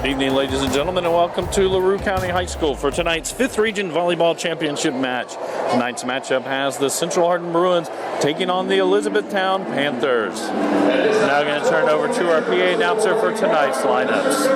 Evening, ladies and gentlemen, and welcome to LaRue County High School for tonight's 5th Region Volleyball Championship match. Tonight's matchup has the Central Hardin Bruins taking on the Elizabethtown Panthers. Now going to turn it over to our PA announcer for tonight's lineups.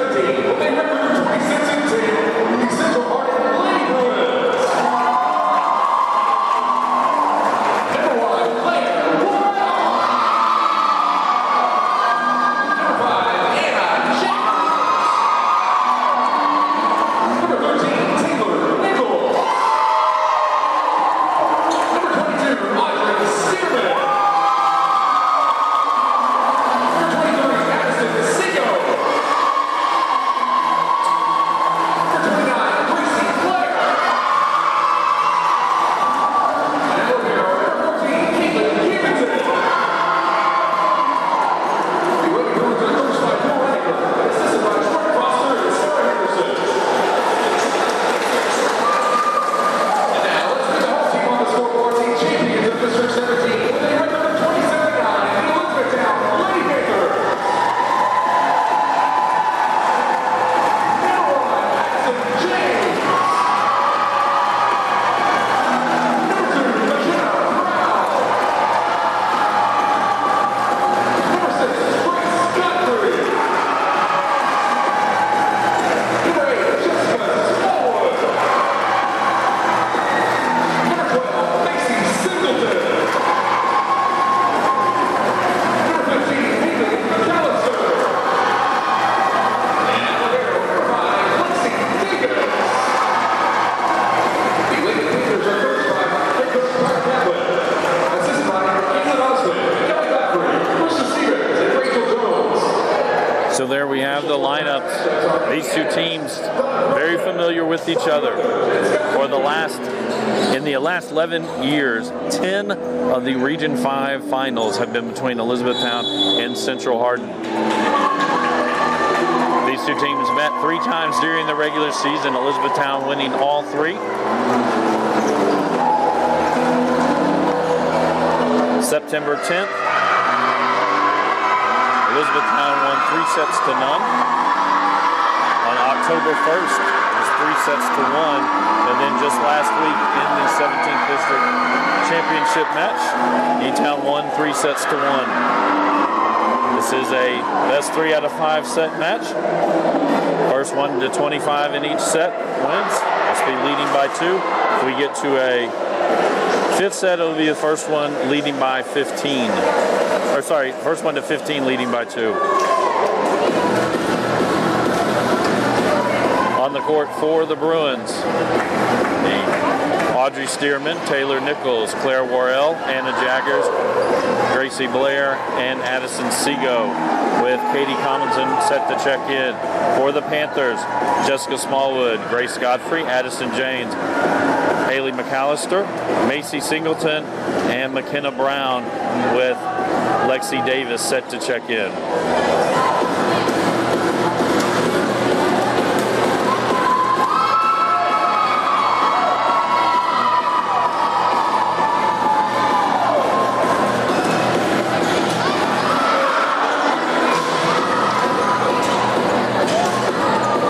So there we have the lineups. These two teams very familiar with each other. In the last 11 years, 10 of the Region 5 finals have been between Elizabethtown and Central Hardin. These two teams met 3 times during the regular season, Elizabethtown winning all 3. September 10th, Elizabethtown won 3 sets to none. On October 1st, it was 3 sets to 1. And then just last week in the 17th District Championship match, E-Town won 3 sets to 1. This is a best 3 out of 5 set match. First 1 to 25 in each set wins. Must be leading by 2. If we get to a 5th set, it'll be the first one leading by 15. Or sorry, first 1 to 15 leading by 2. On the court for the Bruins, Audrey Stearman, Taylor Nichols, Claire Worrell, Anna Jaggers, Gracie Blair, and Addison Seago, with Katie Commonson set to check in. For the Panthers, Jessica Smallwood, Grace Godfrey, Addison James, Haley McAllister, Macy Singleton, and McKenna Brown, with Lexi Davis set to check in.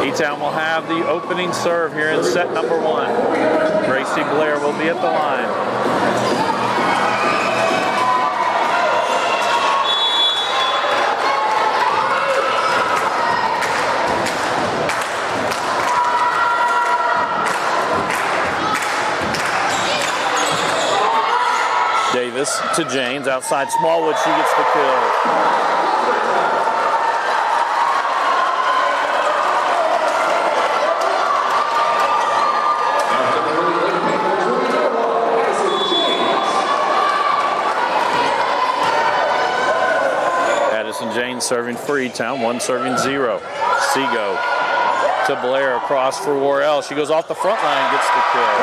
E-Town will have the opening serve here in set number 1. Gracie Blair will be at the line. Davis to James, outside Smallwood, she gets the kill. Jane serving for E-Town, 1 serving 0. Seago to Blair, across for Worrell. She goes off the front line, gets the kill.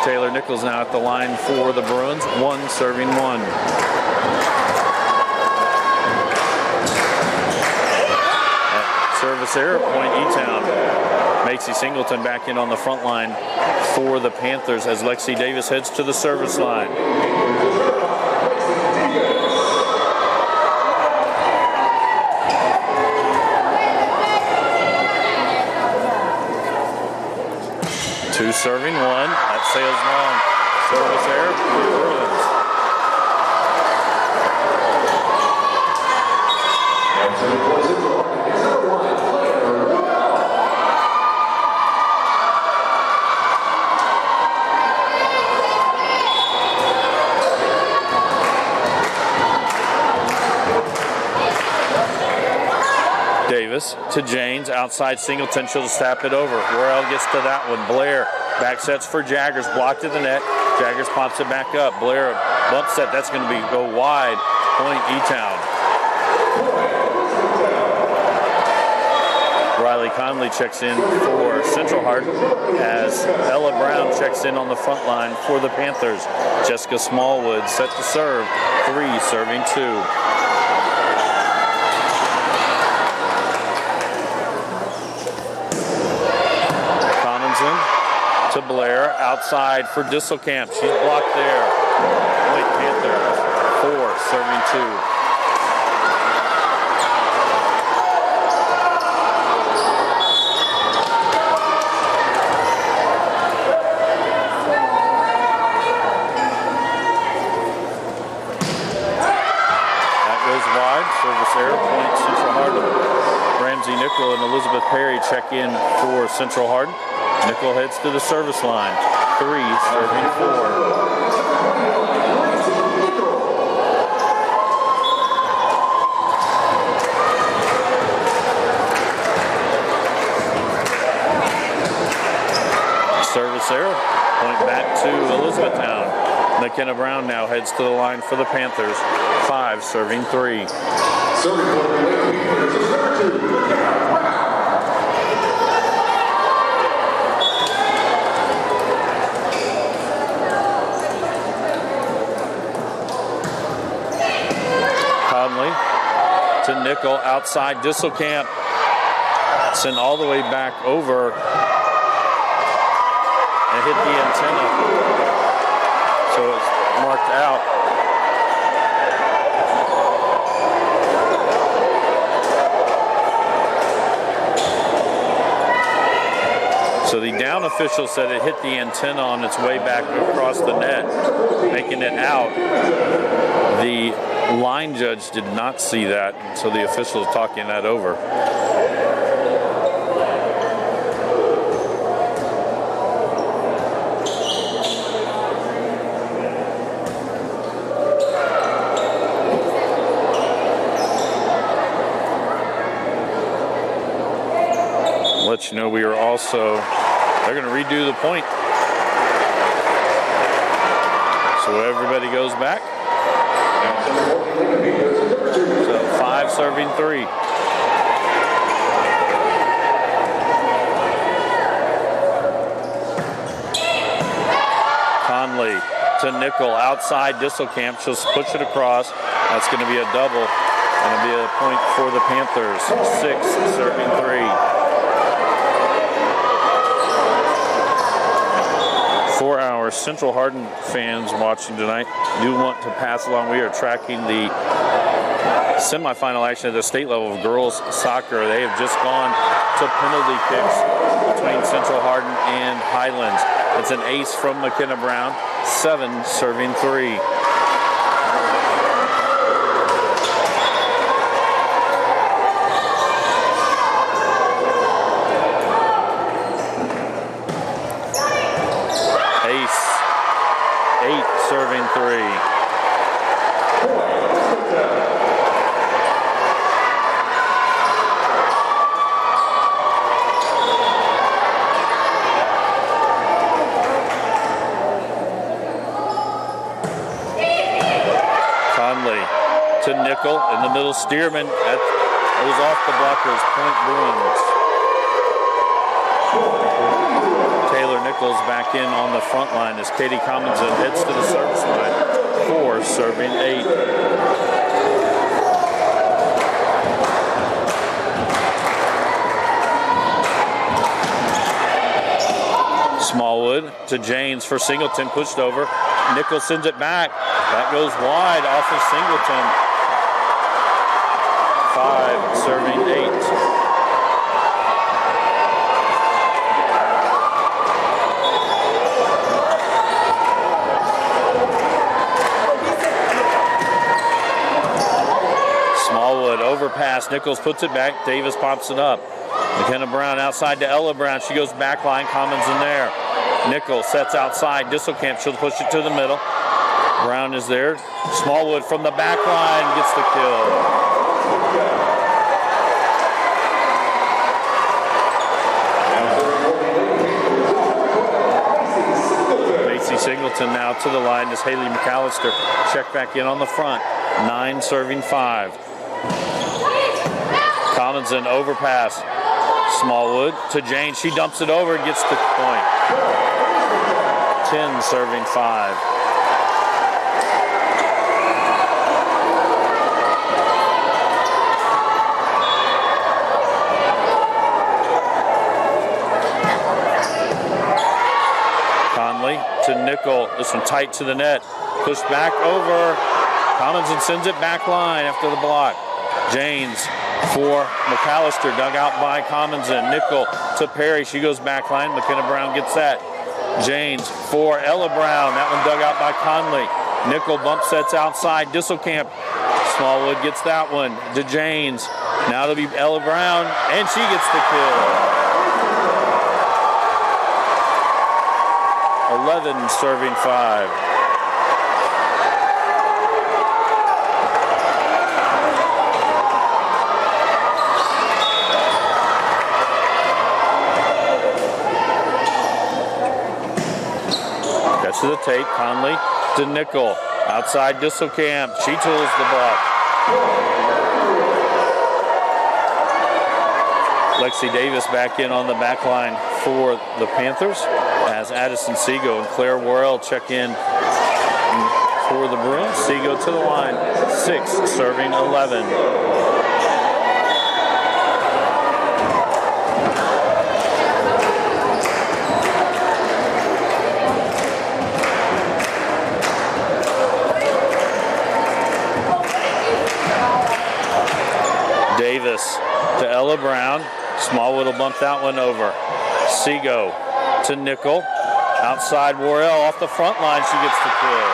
Taylor Nichols now at the line for the Bruins, 1 serving 1. Service error, point E-Town. Macy Singleton back in on the front line for the Panthers as Lexi Davis heads to the service line. Two serving, one. That sails long. Service error, New Orleans. Davis to Janes, outside Singleton, she'll snap it over. Worrell gets to that one. Blair back sets for Jaggers, blocked to the net. Jaggers pops it back up. Blair bump set, that's going to go wide. Point E-Town. Riley Conley checks in for Central Hardin as Ella Brown checks in on the front line for the Panthers. Jessica Smallwood set to serve, 3 serving 2. To Blair, outside for Disselkamp. She's blocked there. Point Panthers, 4 serving 2. That goes wide. Service error, point Central Hardin. Ramsey Nickel and Elizabeth Perry check in for Central Hardin. Nickel heads to the service line. 3 serving 4. Service error. Point back to Elizabethtown. McKenna Brown now heads to the line for the Panthers. 5 serving 3. To Nickel, outside Disselkamp, sent all the way back over and hit the antenna, so it's marked out. So the down official said it hit the antenna on its way back across the net, making it out. The line judge did not see that, so the official is talking that over. Let you know we are also, they're going to redo the point. So everybody goes back. So 5 serving 3. Conley to Nickel, outside Disselkamp. She'll push it across. That's going to be a double. Going to be a point for the Panthers. 6 serving 3. For our Central Hardin fans watching tonight, do want to pass along, we are tracking the semifinal action at the state level of girls soccer. They have just gone to penalty kicks between Central Hardin and Highlands. It's an ace from McKenna Brown, 7 serving 3. Serving 3. Conley to Nickel in the middle. Stearman, that goes off the blockers. Point Bruins. Taylor Nichols back in on the front line as Katie Commonson heads to the service line. 4 serving 8. Smallwood to James for Singleton, pushed over. Nichols sends it back. That goes wide off of Singleton. 5, serving 8. Overpass. Nichols puts it back. Davis pops it up. McKenna Brown outside to Ella Brown. She goes back line. Commons in there. Nichols sets outside. Disselkamp, she'll push it to the middle. Brown is there. Smallwood from the back line gets the kill. Macy Singleton now to the line as Haley McAllister check back in on the front. 9, serving 5. Commons in overpass. Smallwood to Jane. She dumps it over and gets the point. 10, serving 5. Conley to Nickel. This one tight to the net. Pushed back over. Commons and sends it back line after the block. James for McAllister, dug out by Commons and Nickel to Perry. She goes back line. McKenna Brown gets that. James for Ella Brown. That one dug out by Conley. Nickel bump sets outside. Disselkamp. Smallwood gets that one to James. Now it'll be Ella Brown, and she gets the kill. 11, serving 5. To the tape, Conley to Nickel. Outside Disselkamp. She tools the block. Lexi Davis back in on the back line for the Panthers as Addison Seago and Claire Worrell check in for the Bruins. Seago to the line. 6, serving 11. Davis to Ella Brown. Smallwood will bump that one over. Seago to Nickel. Outside Worrell off the front line. She gets the kill.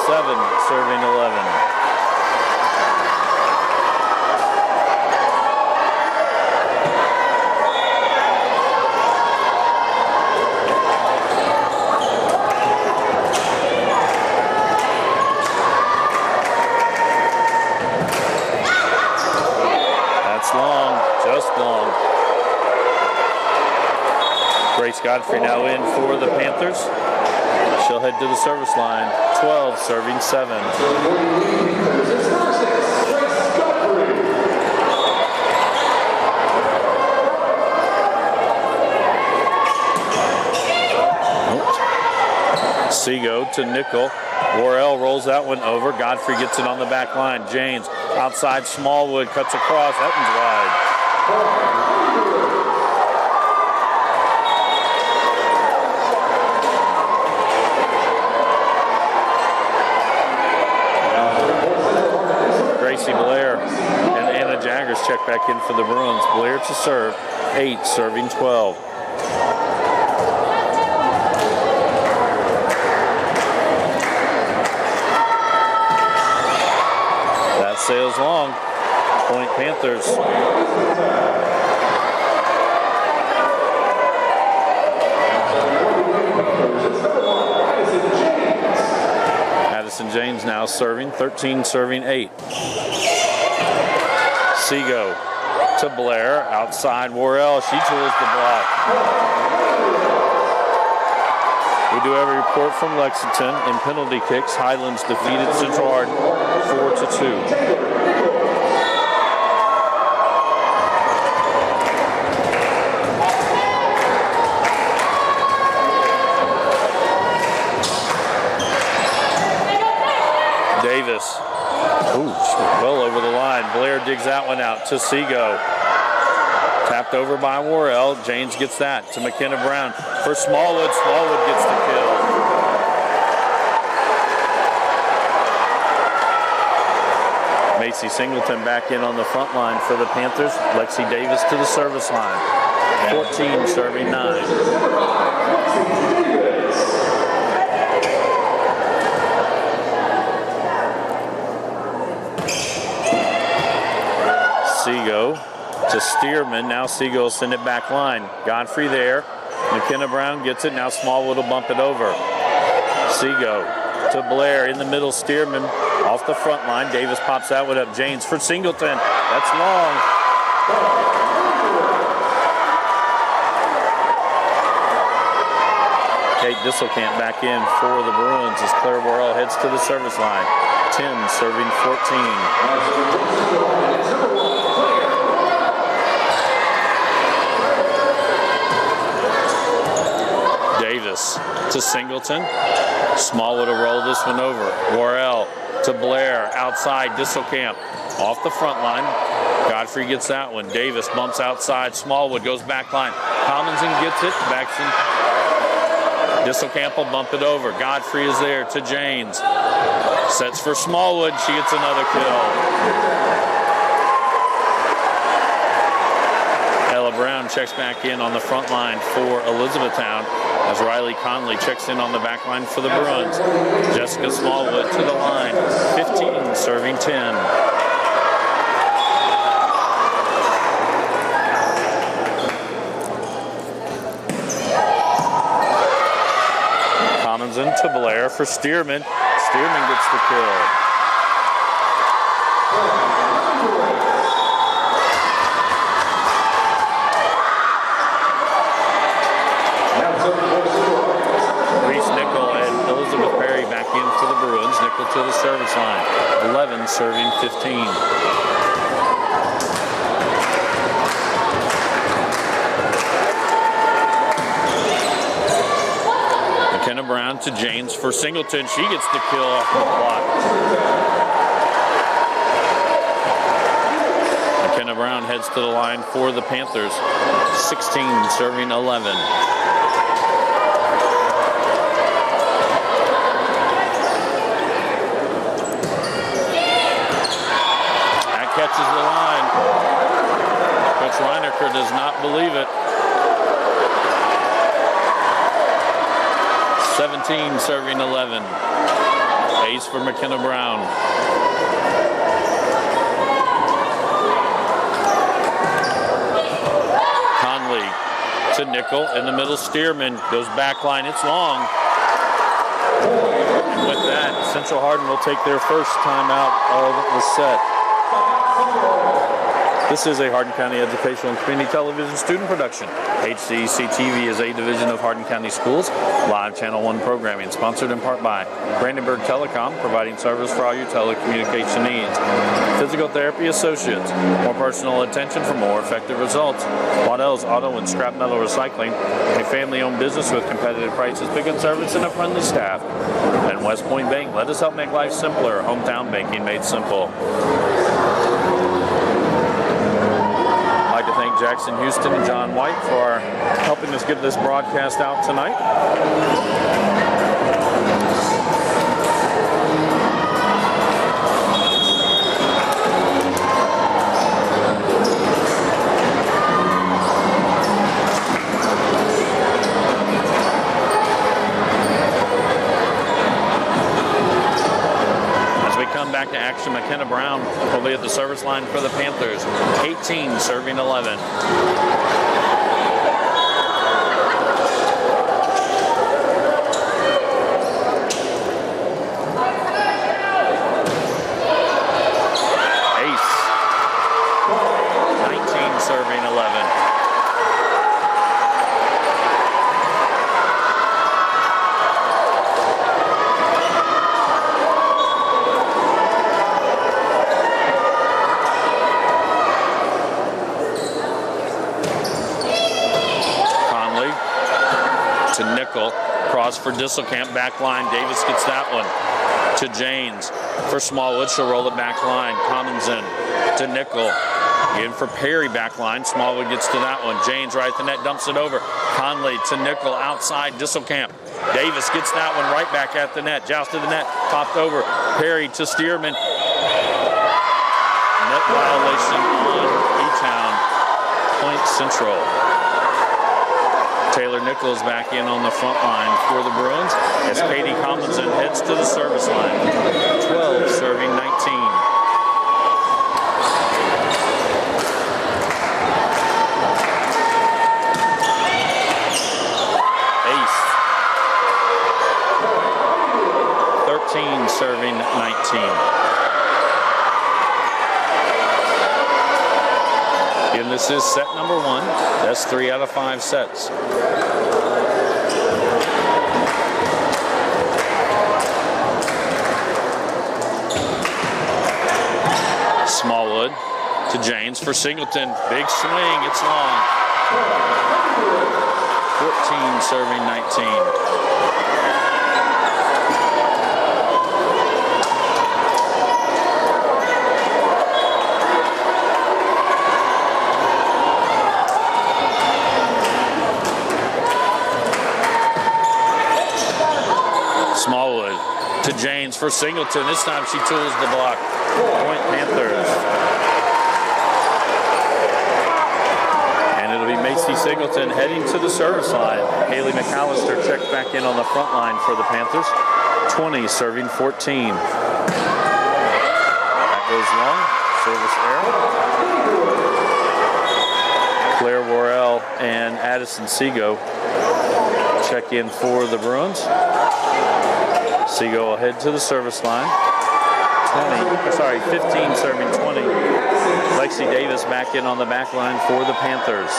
7, serving 11. Grace Godfrey now in for the Panthers. She'll head to the service line. 12, serving 7. Seago to Nickel. Worrell rolls that one over. Godfrey gets it on the back line. James outside Smallwood cuts across. That one's wide. Blair and Anna Jaggers check back in for the Bruins. Blair to serve. 8, serving 12. That sails long. Point Panthers. Addison James now serving. 13, serving 8. Seago to Blair. Outside Worrell. She tools the block. We do have a report from Lexington. In penalty kicks, Highlands defeated Central Hardin 4-2. Davis. Ooh, well over the line. Blair digs that one out to Seago. Tapped over by Worrell. James gets that to McKenna Brown. For Smallwood, Smallwood gets the kill. Macy Singleton back in on the front line for the Panthers. Lexi Davis to the service line. 14 serving 9. Seago to Stearman. Now Seago will send it back line. Godfrey there. McKenna Brown gets it. Now Smallwood will bump it over. Seago to Blair in the middle. Stearman off the front line. Davis pops that one up. James for Singleton. That's long. Kate Disselkamp back in for the Bruins as Claire Worrell heads to the service line. 10 serving 14. Davis to Singleton. Smallwood will roll this one over. Worrell to Blair outside. Disselkamp off the front line. Godfrey gets that one. Davis bumps outside. Smallwood goes back line. Tomlinson gets it. Backs in. Disselkamp will bump it over. Godfrey is there to James. Sets for Smallwood. She gets another kill. Ella Brown checks back in on the front line for Elizabethtown as Riley Conley checks in on the back line for the Bruins. Jessica Smallwood to the line. 15 serving 10. To Blair for Stearman. Stearman gets the kill. Reese Nickel and Elizabeth Perry back in for the Bruins. Nickel to the service line. 11 serving 15. McKenna Brown to James for Singleton. She gets the kill off the block. McKenna Brown heads to the line for the Panthers. 16 serving 11. That catches the line. Coach Reinecker does not believe it. 17 serving 11. Ace for McKenna Brown. Conley to Nickel in the middle. Stearman goes back line. It's long. And with that, Central Hardin will take their first timeout of the set. This is a Hardin County Educational and Community Television student production. HCEC-TV is a division of Hardin County Schools. Live Channel 1 programming, sponsored in part by Brandenburg Telecom, providing service for all your telecommunication needs. Physical Therapy Associates, more personal attention for more effective results. Waddell's Auto and Scrap Metal Recycling, a family-owned business with competitive prices, big and service, and a friendly staff. And West Point Bank, let us help make life simpler. Hometown banking made simple. I'd like to thank Jackson Houston and John White for helping us get this broadcast out tonight. Back to action, McKenna Brown will be at the service line for the Panthers. 18 serving 11. Ace. 19 serving 11. To Nickel, cross for Disselkamp, back line. Davis gets that one to James for Smallwood. She'll roll it back line. Tomlinson to Nickel. In for Perry, back line. Smallwood gets to that one. James right at the net, dumps it over. Conley to Nickel, outside Disselkamp. Davis gets that one right back at the net. Joust to the net, popped over. Perry to Stearman. Net violation on E-Town. Point Central. Taylor Nichols back in on the front line for the Bruins as Katie Tomlinson heads to the service line. 12 serving 19. Ace. 13 serving 19. And this is set number 1. That's 3 out of 5 sets. Smallwood to James for Singleton. Big swing, it's long. 14 serving 19. Smallwood to James for Singleton. This time she tools the block. Point Panthers. And it'll be Macy Singleton heading to the service line. Haley McAllister checks back in on the front line for the Panthers. 20 serving 14. That goes long. Service error. Claire Worrell and Addison Seago check in for the Bruins. Seago will head to the service line. 15 serving 20. Lexi Davis back in on the back line for the Panthers.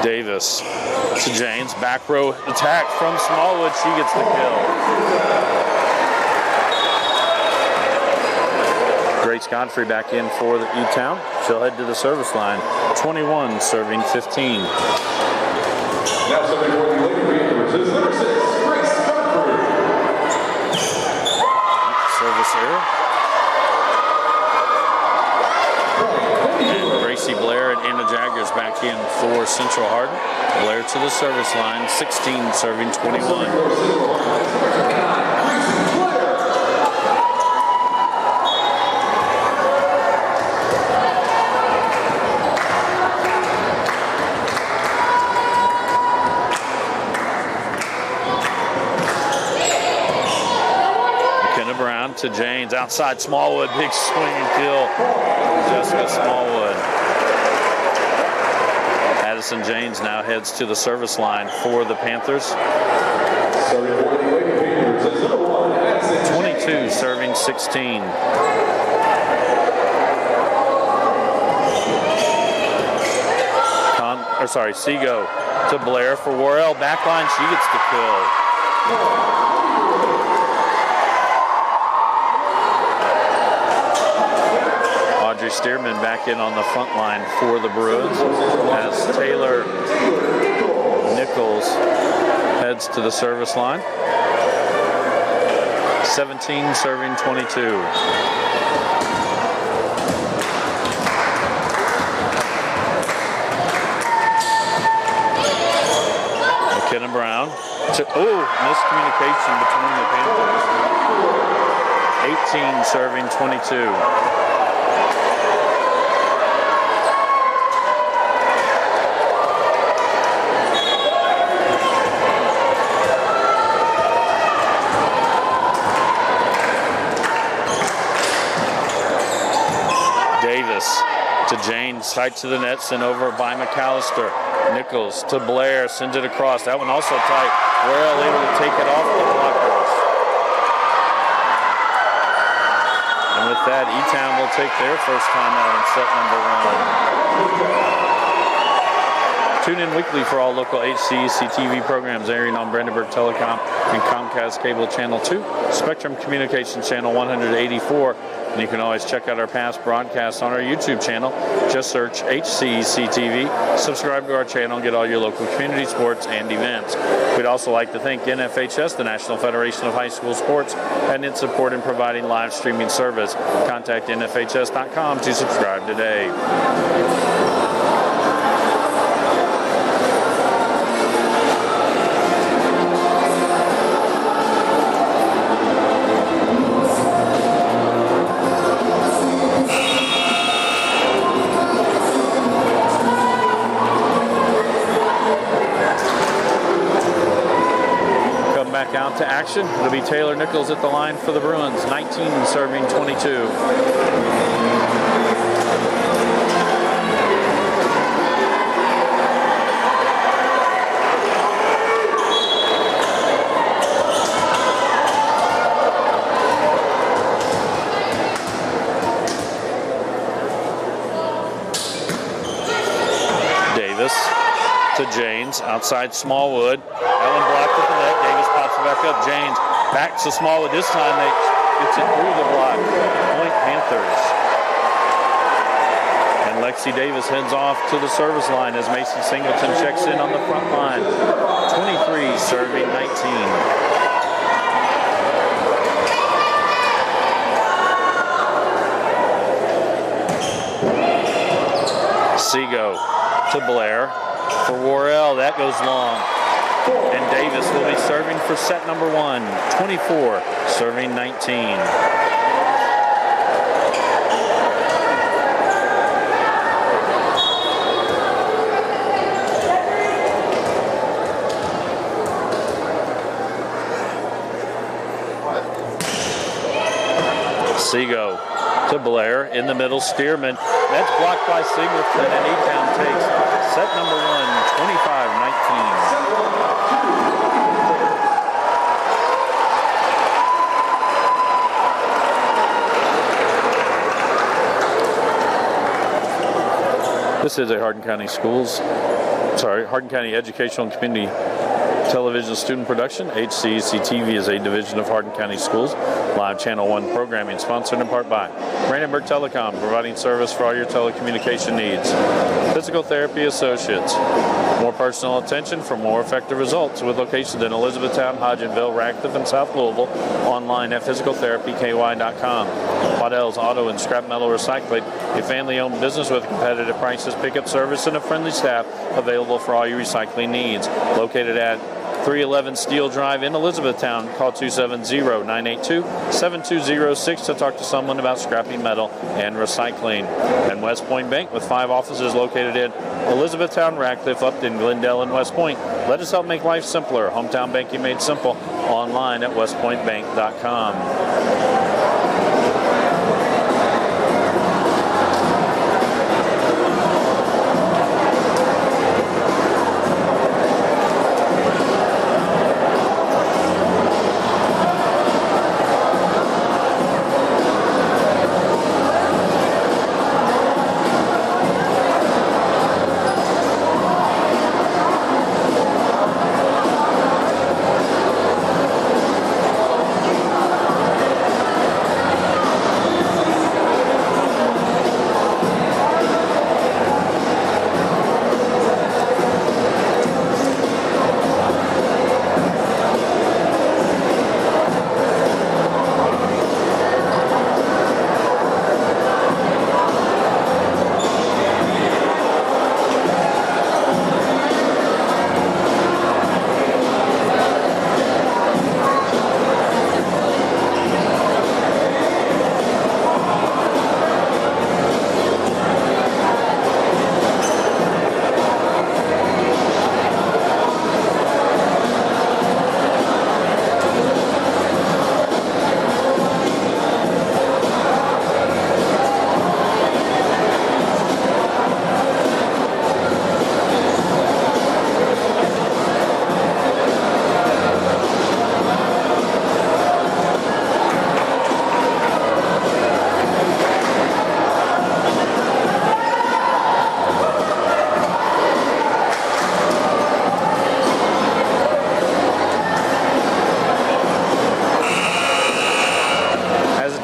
Davis to James. Back row attack from Smallwood. She gets the kill. Grace Godfrey back in for the E-Town. She'll head to the service line. 21 serving 15. Now serving for the Lady Panthers is number 6, Grace Godfrey. Service error. And Gracie Blair and Anna Jaggers back in for Central Hardin. Blair to the service line. 16 serving 21. To James, outside Smallwood, big swing and kill. Jessica Smallwood. Addison James now heads to the service line for the Panthers. 22 serving 16. Seago to Blair for Worrell. Backline, she gets the kill. Audrey Stearman back in on the front line for the Bruins as Taylor Nichols heads to the service line. 17 serving 22. McKenna Brown miscommunication between the Panthers. 18 serving 22. To James, tight to the net, sent over by McAllister. Nichols to Blair, sends it across. That one also tight. Worrell able to take it off the blockers. And with that, E-Town will take their first time out in set number 1. Tune in weekly for all local HCEC-TV programs airing on Brandenburg Telecom and Comcast Cable Channel 2, Spectrum Communications Channel 184, and you can always check out our past broadcasts on our YouTube channel. Just search HCEC-TV, subscribe to our channel, and get all your local community sports and events. We'd also like to thank NFHS, the National Federation of High School Sports, and its support in providing live streaming service. Contact NFHS.com to subscribe today. Out to action. It'll be Taylor Nichols at the line for the Bruins. 19 serving 22. Davis to James outside Smallwood. Ellen blocked at the net. Davis pops it back up. James back to Smallwood. This time they gets it through the block. Point Panthers. And Lexi Davis heads off to the service line as Macy Singleton checks in on the front line. 23 serving 19. Seago to Blair for Worrell. That goes long. And Davis will be serving for set number 1. 24 serving 19. Seago to Blair in the middle. Stearman. That's blocked by Singleton, and E-Town takes set number 1, 25-19. This is a Hardin County Hardin County Educational and Community Television student production. HCEC-TV is a division of Hardin County Schools. Live Channel 1 programming sponsored in part by Brandenburg Telecom, providing service for all your telecommunication needs. Physical Therapy Associates. More personal attention for more effective results with locations in Elizabethtown, Hodgenville, Radcliffe, and South Louisville. Online at physicaltherapyky.com. Waddell's Auto and Scrap Metal Recycling, a family-owned business with competitive prices, pickup service, and a friendly staff available for all your recycling needs. Located at 311 Steel Drive in Elizabethtown. Call 270-982-7206 to talk to someone about scrapping metal and recycling. And West Point Bank, with 5 offices located in Elizabethtown, Radcliffe, Upton, Glendale, and West Point. Let us help make life simpler. Hometown banking made simple. Online at westpointbank.com.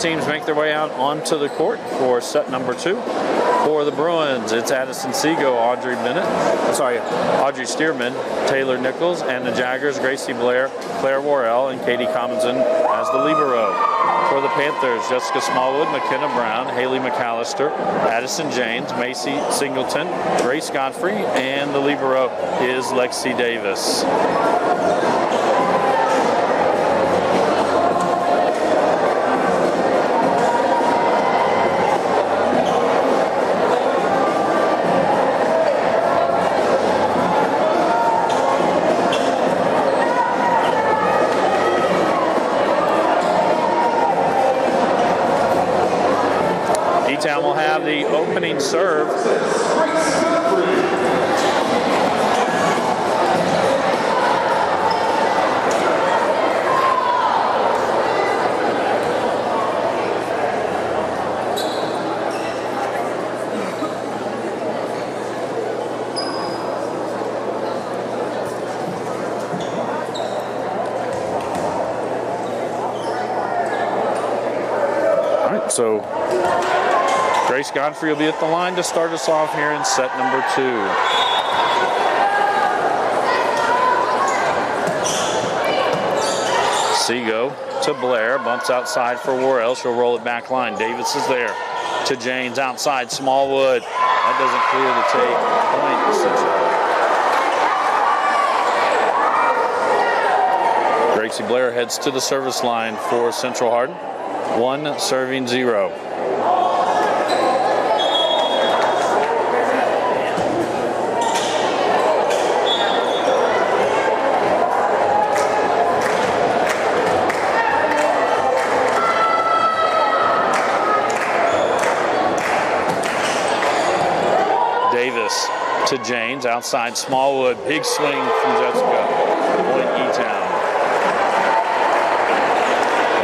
teams make their way out onto the court for set number 2. For the Bruins, it's Addison Seago, Audrey Stearman, Taylor Nichols, and the Jaggers, Gracie Blair, Claire Worrell, and Katie Commonson as the libero. For the Panthers, Jessica Smallwood, McKenna Brown, Haley McAllister, Addison James, Macy Singleton, Grace Godfrey, and the libero is Lexi Davis. E-Town will have the opening serve. All right, so Grace Godfrey will be at the line to start us off here in set number 2. Seago to Blair, bumps outside for Worrell. She'll roll it back line. Davis is there to James outside. Smallwood. That doesn't clear the take. Point Central. Gracie Blair heads to the service line for Central Hardin. 1 serving 0. Davis to James, outside Smallwood, big swing from Jessica, point E-Town.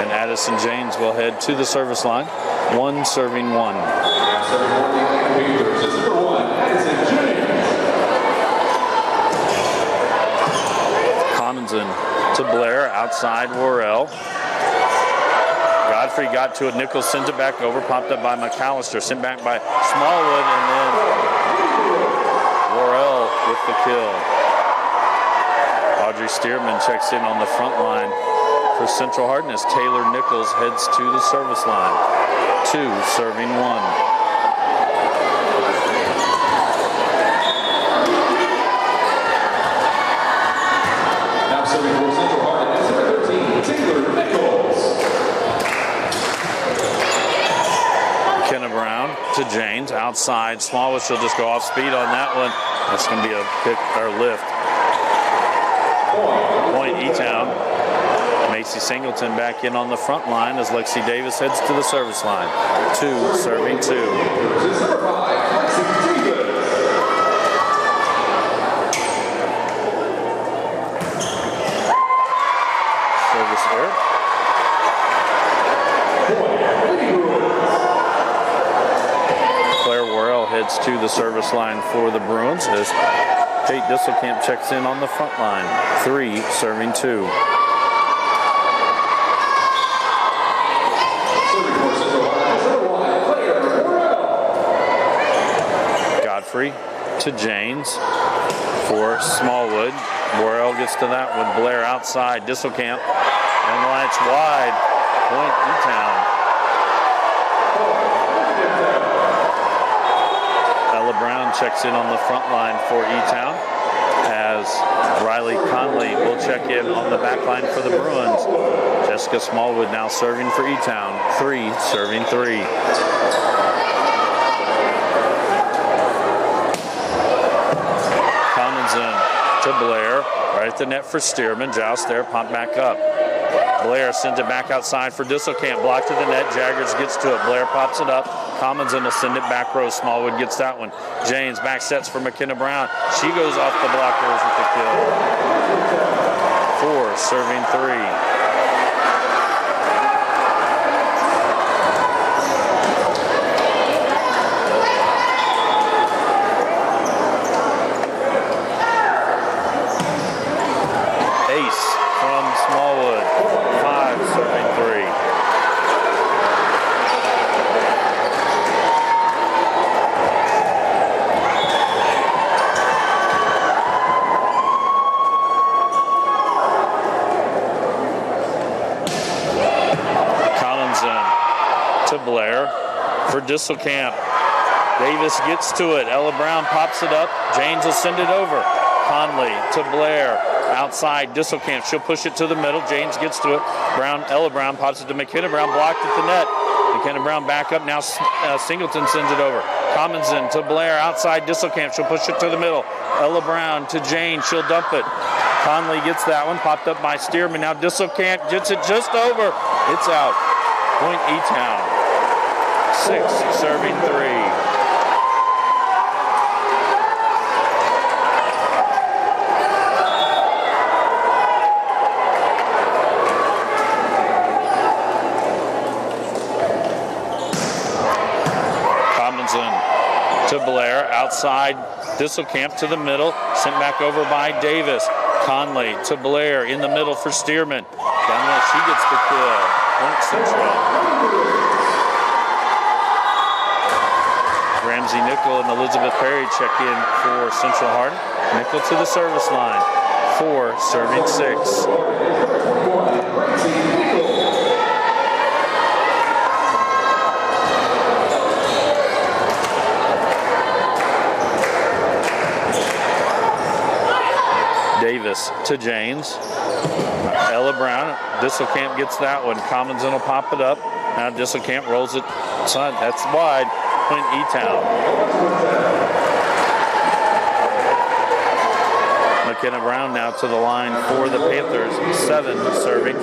And Addison James will head to the service line, 1 serving 1. Commonson to Blair, outside Worrell. Godfrey got to it, Nichols sent it back over, popped up by McAllister, sent back by Smallwood, and then Worrell with the kill. Audrey Stearman checks in on the front line for Central Hardin as Taylor Nichols heads to the service line. 2 serving 1. Now serving for Central Hardin is number 13, Taylor Nichols. McKenna Brown to James, outside Smallwood. She'll just go off speed on that one. That's going to be a pick or lift. Point E-Town. Macy Singleton back in on the front line as Lexi Davis heads to the service line. 2 serving 2. Number 5, Lexi Davis. Service error. Claire Worrell heads to the service line for the Bruins as Kate Disselkamp checks in on the front line. 3 serving 2. Godfrey to James for Smallwood. Worrell gets to that one. Blair outside. Disselkamp. And the line's wide. Point E-Town. Ella Brown checks in on the front line for E-Town as Riley Conley will check in on the back line for the Bruins. Jessica Smallwood now serving for E-Town. 3 serving 3. To Blair, right at the net for Stearman. Joust there, pump back up. Blair sends it back outside for Disselkamp. Block to the net. Jaggers gets to it. Blair pops it up. Commonson will send it back row. Smallwood gets that one. James back sets for McKenna Brown. She goes off the blockers with the kill. 4 serving 3. to Blair for Disselkamp. Davis gets to it. Ella Brown pops it up. James will send it over. Conley to Blair. Outside, Disselkamp. She'll push it to the middle. James gets to it. Ella Brown pops it to McKenna Brown. Blocked at the net. McKenna Brown back up. Now Singleton sends it over. Commonson to Blair. Outside, Disselkamp. She'll push it to the middle. Ella Brown to Jane. She'll dump it. Conley gets that one. Popped up by Stearman. Now Disselkamp gets it just over. It's out. Point E-Town. 6, serving 3. To Blair, outside, Disselkamp to the middle, sent back over by Davis. Conley to Blair, in the middle for Stearman. Down there, she gets the kill. Point Central. Ramsey Nickel and Elizabeth Perry check in for Central Hardin. Nickel to the service line. 4, serving 6. Davis to James. Ella Brown. Disselkamp gets that one. Commonson will pop it up. Now Disselkamp rolls it inside. That's wide. Point E-Town. McKenna Brown now to the line for the Panthers. 7, serving 4.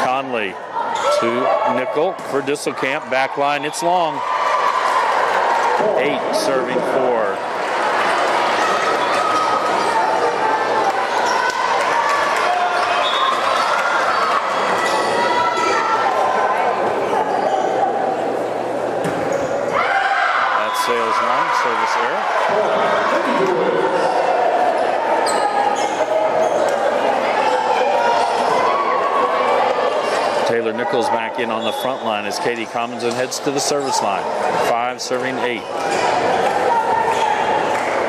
Conley to Nickel for Disselkamp. Back line. It's long. 8, serving 4. That sails long, service error. Taylor Nichols back in on the front line as Katie Commonson heads to the service line. 5, serving 8.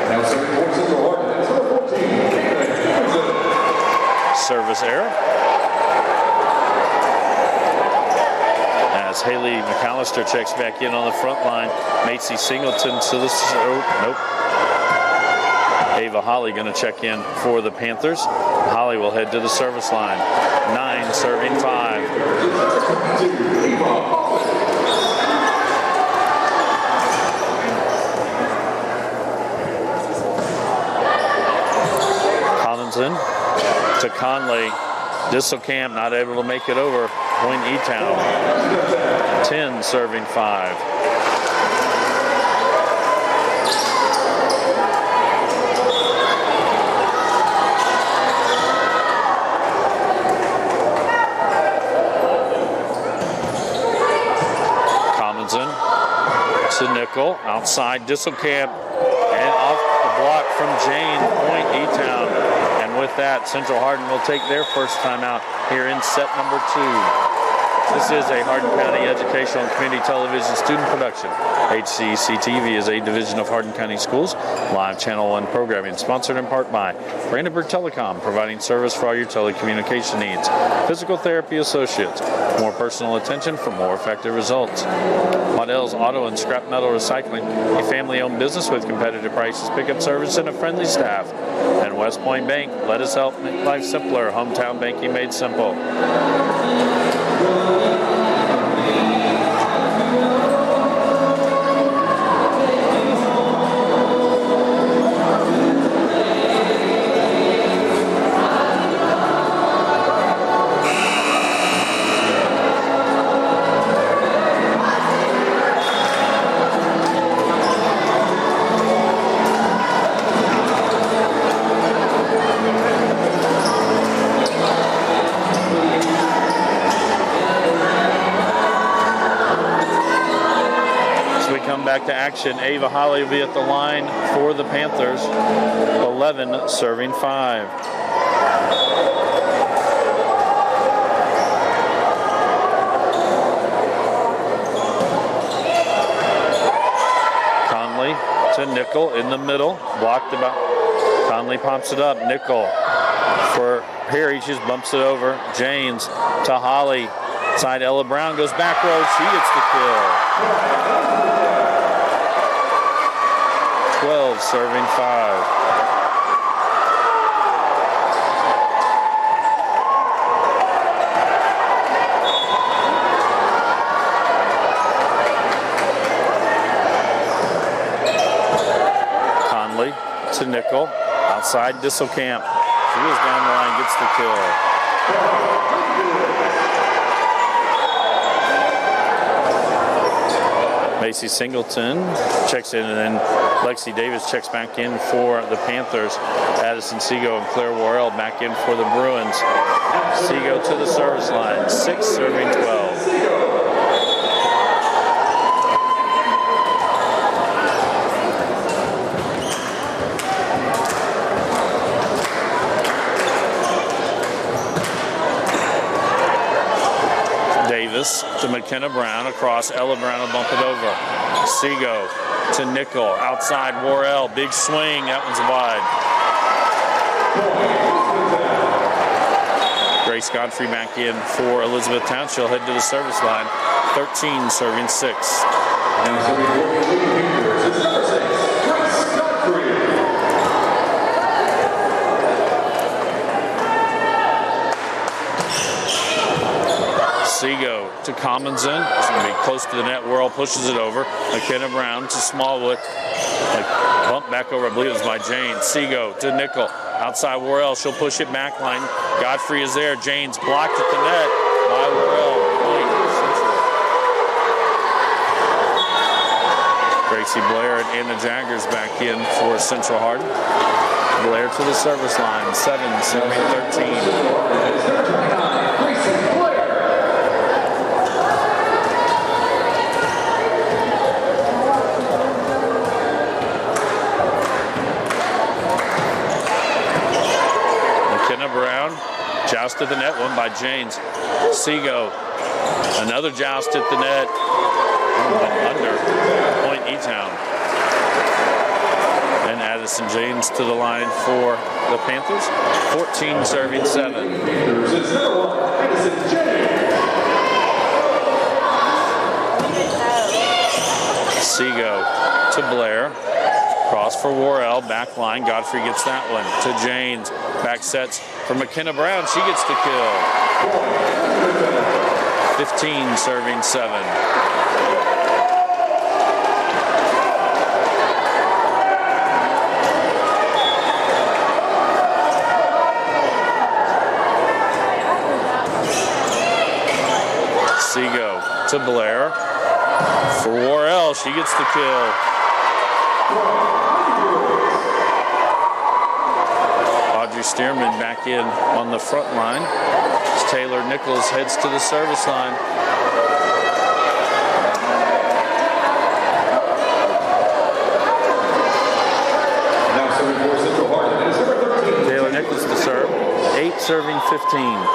Now serving for Central Hardin, that's number 14. Service error. As Haley McAllister checks back in on the front line. Macy Singleton to the... nope. Ava Holly going to check in for the Panthers. Holly will head to the service line. 9, serving 5. Collinson to Conley. Disselkamp not able to make it over. Point E-Town. 10, serving 5. To Nickel, outside Disselkamp, and off the block from Jane. Point E-Town. And with that, Central Hardin will take their first time out here in set number 2. This is a Hardin County Educational and Community Television student production. HCEC-TV is a division of Hardin County Schools. Live Channel 1 programming sponsored in part by Brandenburg Telecom, providing service for all your telecommunication needs. Physical Therapy Associates, more personal attention for more effective results. Waddell's Auto and Scrap Metal Recycling, a family-owned business with competitive prices, pickup service, and a friendly staff. And West Point Bank, let us help make life simpler. Hometown banking made simple. Back to action. Ava Holly will be at the line for the Panthers. 11, serving 5. Conley to Nickel in the middle. Blocked about. Conley pops it up. Nickel for Perry just bumps it over. James to Holly. Side Ella Brown goes back row. She gets the kill. 12 serving 5. Conley to Nickel. Outside Disselkamp. She was down the line, gets the kill. Macy Singleton checks in, and then Lexi Davis checks back in for the Panthers. Addison Seago and Claire Worrell back in for the Bruins. Seago to the service line, 6 serving 12. To McKenna Brown across. Ella Brown will bump it over. Seago to Nickel. Outside Worrell. Big swing. That one's wide. Grace Godfrey back in for Elizabethtown. She'll head to the service line. 13 serving 6. Now serving for the Lady Panthers is number 6, Grace Godfrey. Seago to Commonson. It's going to be close to the net. Worrell pushes it over. McKenna Brown to Smallwood. Bump back over, I believe it was by Jane. Seago to Nickel. Outside Worrell. She'll push it back line. Godfrey is there. Jane's blocked at the net by Worrell. Gracie Blair and Anna Jaggers back in for Central Hardin. Blair to the service line. 7 serving 13. Joust at the net, won by James. Seago, another joust at the net, under Point E-Town. And Addison James to the line for the Panthers, 14 serving 7. Seago to Blair. Cross for Worrell, back line. Godfrey gets that one to James. Back sets for McKenna Brown. She gets the kill. 15 serving 7. Seago to Blair. For Worrell, she gets the kill. Audrey Stearman back in on the front line. As Taylor Nichols heads to the service line. Now serving for Central Hardin is number 13. Taylor Nichols to serve. 8 serving 15.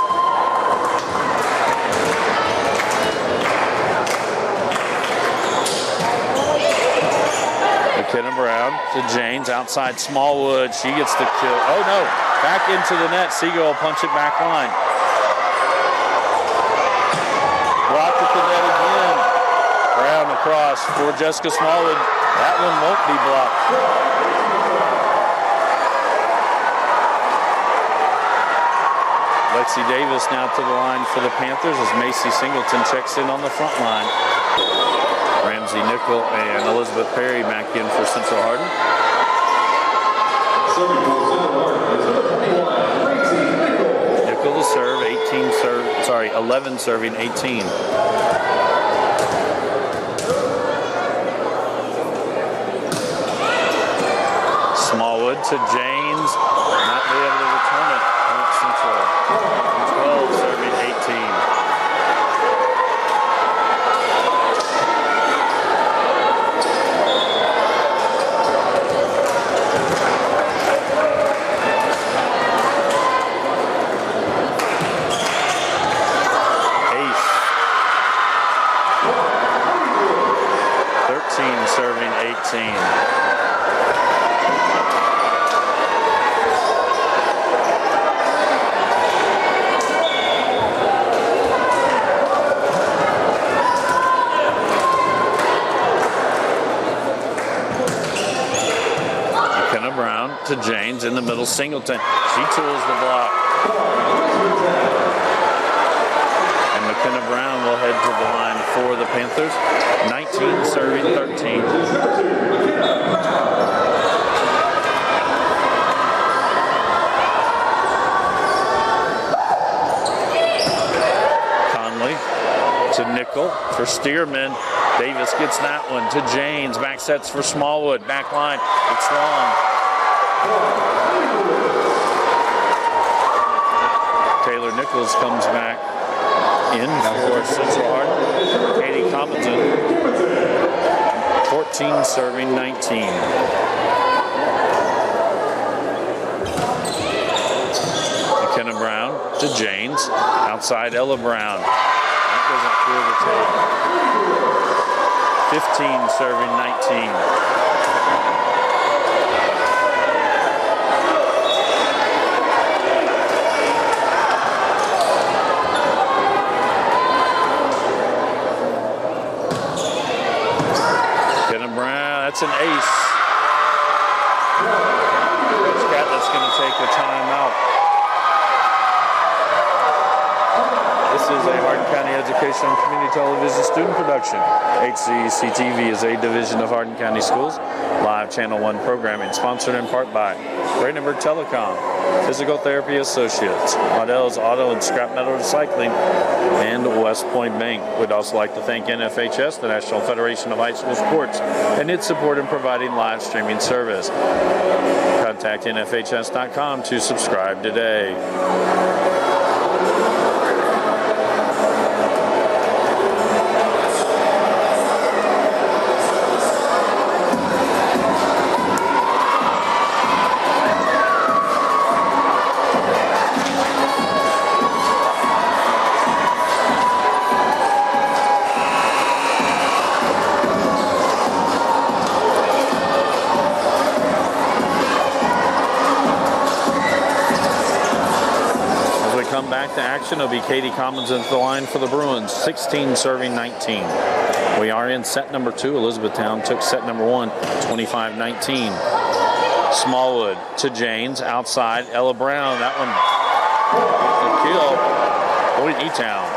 McKenna Brown to James, outside Smallwood. She gets the kill. Oh no, back into the net. Seago will punch it back line. Blocked at the net again. Brown across for Jessica Smallwood. That one won't be blocked. Lexi Davis now to the line for the Panthers as Macy Singleton checks in on the front line. Ramsey Nickel and Elizabeth Perry back in for Central Hardin. Serving for Central Hardin is number 21, Ramsey Nickel. Nickel to serve, 11 serving 18. Smallwood to James, not be able to return it. Point Central, 12 serving 18. Serving 18. to Janes in the middle. Singleton, she tools the block. And McKenna Brown will head to the line for the Panthers. 19 serving 13. To Nickel for Stearman. Davis gets that one to Janes. Back sets for Smallwood. Back line. It's long. Taylor Nichols comes back in for Central Hardin. Katie Compton. 14 serving 19. McKenna Brown to Janes. Outside Ella Brown. Doesn't clear the tape. 15 serving 19. Kenna Brown, that's an ace. Coach Gatliff's going to take a timeout. This is a Hardin County Education and Community Television student production. HCEC-TV is a division of Hardin County Schools. Live Channel 1 programming sponsored in part by Brandenburg Telecom, Physical Therapy Associates, Waddell's Auto and Scrap Metal Recycling, and West Point Bank. We'd also like to thank NFHS, the National Federation of High School Sports, and its support in providing live streaming service. Contact NFHS.com to subscribe today. Back to action. It'll be Katie Commons into the line for the Bruins. 16 serving 19. We are in set number 2. Elizabethtown took set number 1, 25-19. Smallwood to Janes. Outside, Ella Brown. That one, the kill. Boyd E-Town.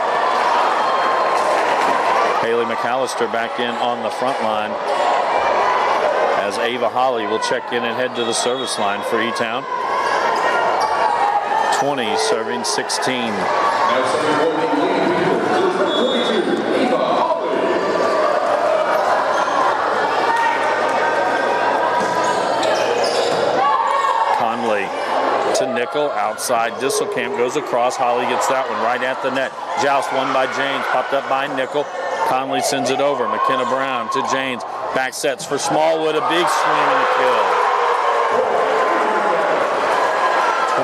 Haley McAllister back in on the front line as Ava Holly will check in and head to the service line for E-Town. 20 serving 16. Now serving 42, Eva Holly. Conley to Nickel. Outside, Disselkamp goes across. Holly gets that one right at the net. Joust won by Janes. Popped up by Nickel. Conley sends it over. McKenna Brown to Janes. Back sets for Smallwood. A big swing and a kill.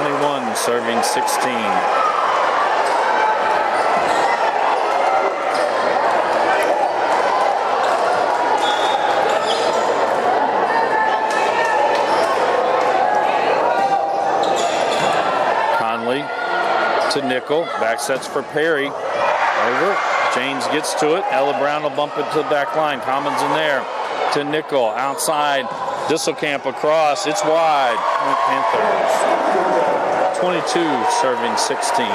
21 serving 16. Conley to Nickel. Back sets for Perry. Over. James gets to it. Ella Brown will bump it to the back line. Commons in there to Nickel. Outside. Disselkamp across. It's wide. Panthers. 22 serving 16.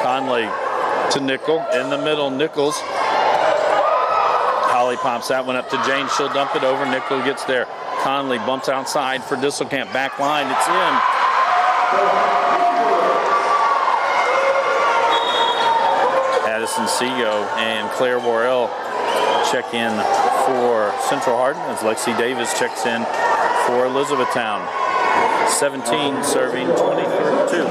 Conley to Nickel. In the middle, Nichols. Holly pops that one up to Jane. She'll dump it over. Nickel gets there. Conley bumps outside for Disselkamp. Back line. It's in. Addison Sego and Claire Worrell check in for Central Hardin as Lexi Davis checks in for Elizabethtown. 17 serving 22.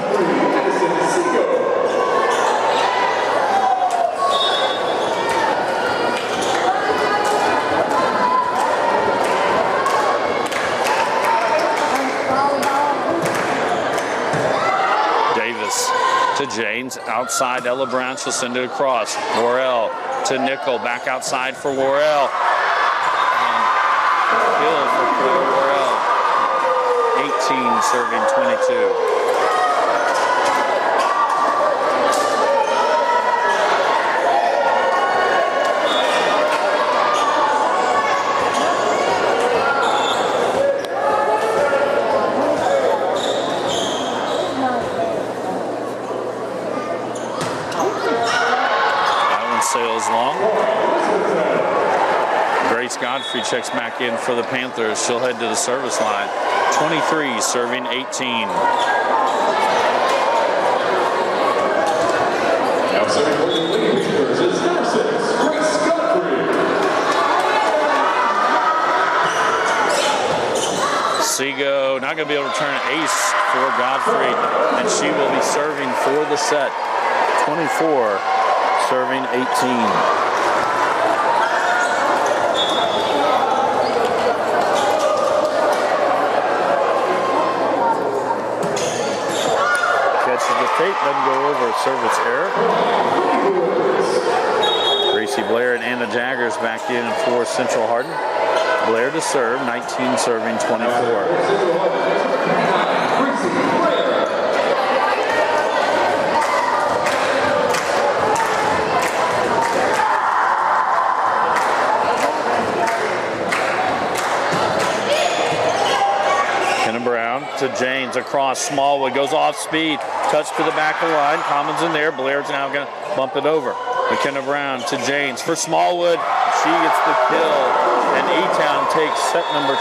To Janes. Janes outside. Ella Brown, she'll send it across. Worrell to Nickel, back outside for Worrell. And kill for Claire Worrell. 18 serving 22. Sails long. Grace Godfrey checks back in for the Panthers. She'll head to the service line. 23 serving 18. Now serving for the Lady Panthers is number 6, Grace Godfrey. Seago not going to be able to turn an ace for Godfrey, and she will be serving for the set. 24 serving 18. Catches the tape, doesn't go over, service error. Gracie Blair and Anna Jaggers back in for Central Hardin. Blair to serve, 19 serving 24. To Janes across Smallwood, goes off speed, touch to the back of the line, Commons in there, Blair's now going to bump it over. McKenna Brown to Janes for Smallwood, she gets the kill, and E-Town takes set number 2,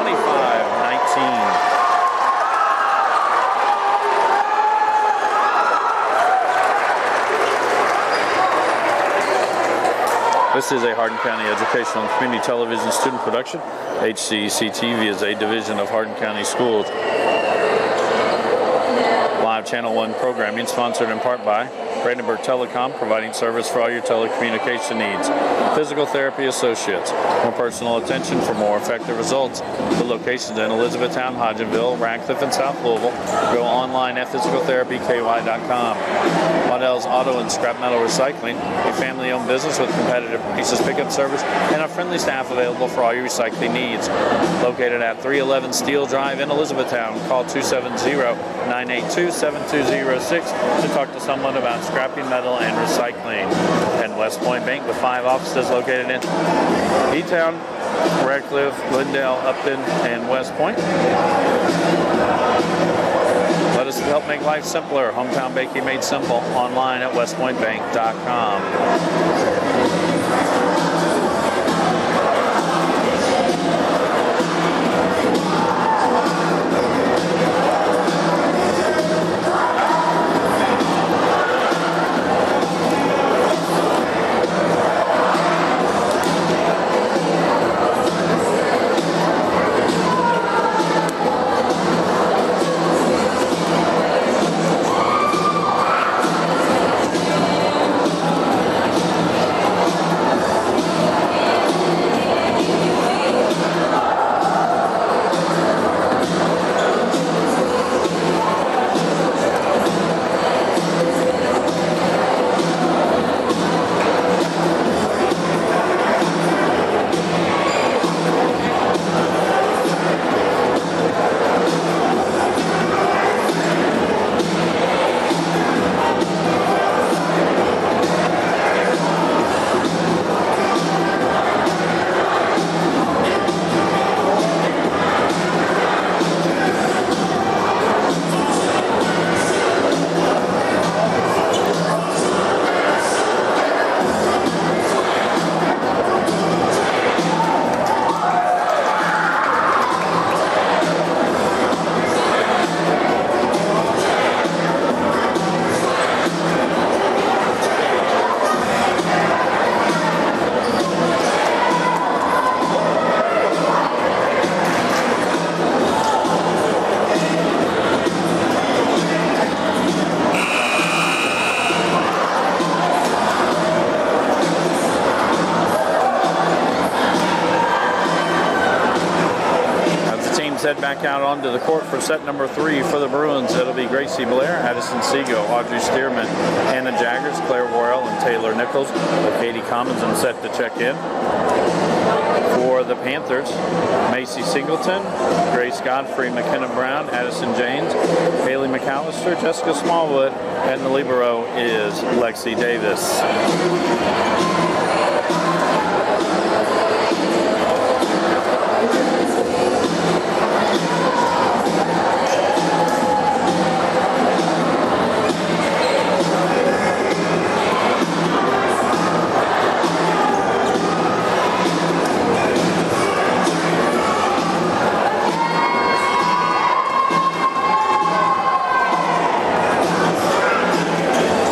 25-19. This is a Hardin County Educational and Community Television student production. HCEC-TV is a division of Hardin County Schools. Live Channel 1 programming sponsored in part by Brandenburg Telecom, providing service for all your telecommunication needs. Physical Therapy Associates, more personal attention for more effective results. The locations in Elizabethtown, Hodgenville, Radcliffe, and South Louisville. Go online at physicaltherapyky.com. Waddell's Auto and Scrap Metal Recycling, a family-owned business with competitive prices, pickup service, and a friendly staff available for all your recycling needs. Located at 311 Steel Drive in Elizabethtown. Call 270-982-7206 to talk to someone about scrapping metal and recycling. And West Point Bank with 5 offices located in E-Town, Radcliffe, Glendale, Upton, and West Point. Let us help make life simpler. Hometown Baking made simple. Online at westpointbank.com. head back out onto the court for set number 3 for the Bruins. It'll be Gracie Blair, Addison Seago, Audrey Stearman, Hannah Jaggers, Claire Worrell, and Taylor Nichols, with Katie Commons and set to check in. For the Panthers, Macy Singleton, Grace Godfrey, McKenna Brown, Addison James, Haley McAllister, Jessica Smallwood, and the libero is Lexi Davis.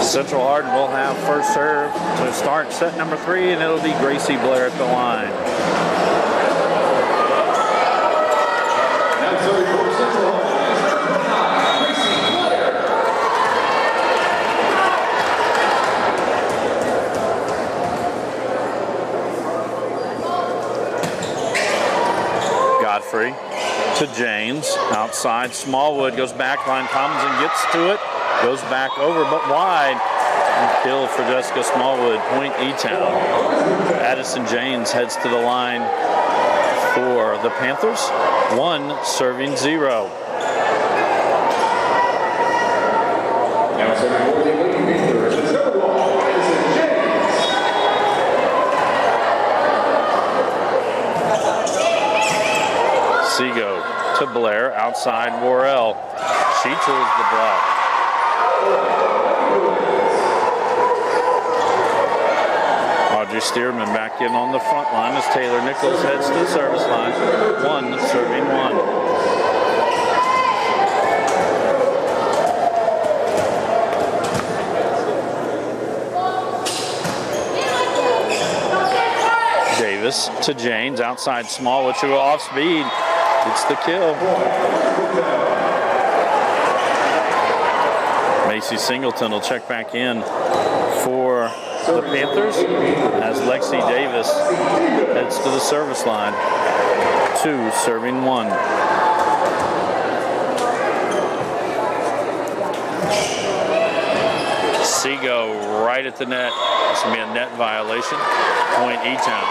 Central Hardin will have first serve to start set number 3, and it'll be Gracie Blair at the line. Now serving for Central Hardin, Gracie Blair. Godfrey to James. Outside, Smallwood goes back line. Commons and gets to it. Goes back over, but wide. And kill for Jessica Smallwood. Point E-Town. Addison James heads to the line for the Panthers. 1 serving 0. Now serving for the Lady Panthers, it's number 1, Addison James. Seago to Blair. Outside, Worrell. She tools the block. Audrey Stearman back in on the front line as Taylor Nichols heads to the service line. 1 serving 1. Davis to James. Outside, Smallwood to go off speed. Gets the kill. Macy Singleton will check back in for the Panthers as Lexi Davis heads to the service line. 2 serving 1. Seago right at the net. This will be a net violation. Point E-Town.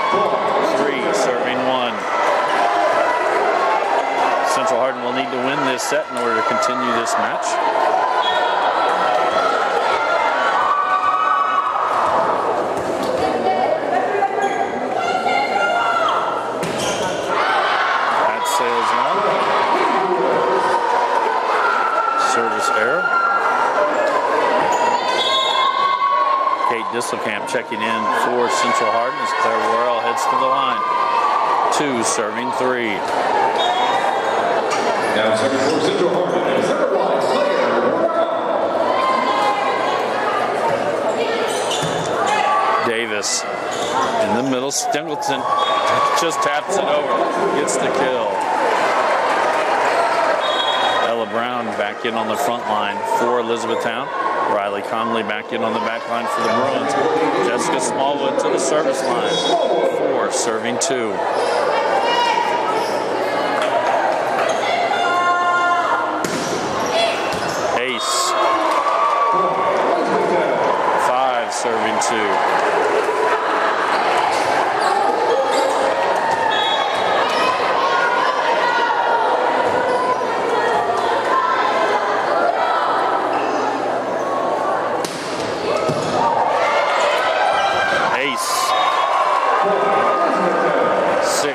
3 serving 1. Central Hardin will need to win this set in order to continue this match. Service error. Kate Disselkamp checking in for Central Hardin as Claire Worrell heads to the line. 2 serving 3. Now serving for Central Hardin, it's number 1, Claire Worrell. Davis in the middle. Singleton just taps it over. Gets the kill. Brown back in on the front line for Elizabethtown. Riley Conley back in on the back line for the Bruins. Jessica Smallwood to the service line. 4 serving 2. Ace. 5 serving 2.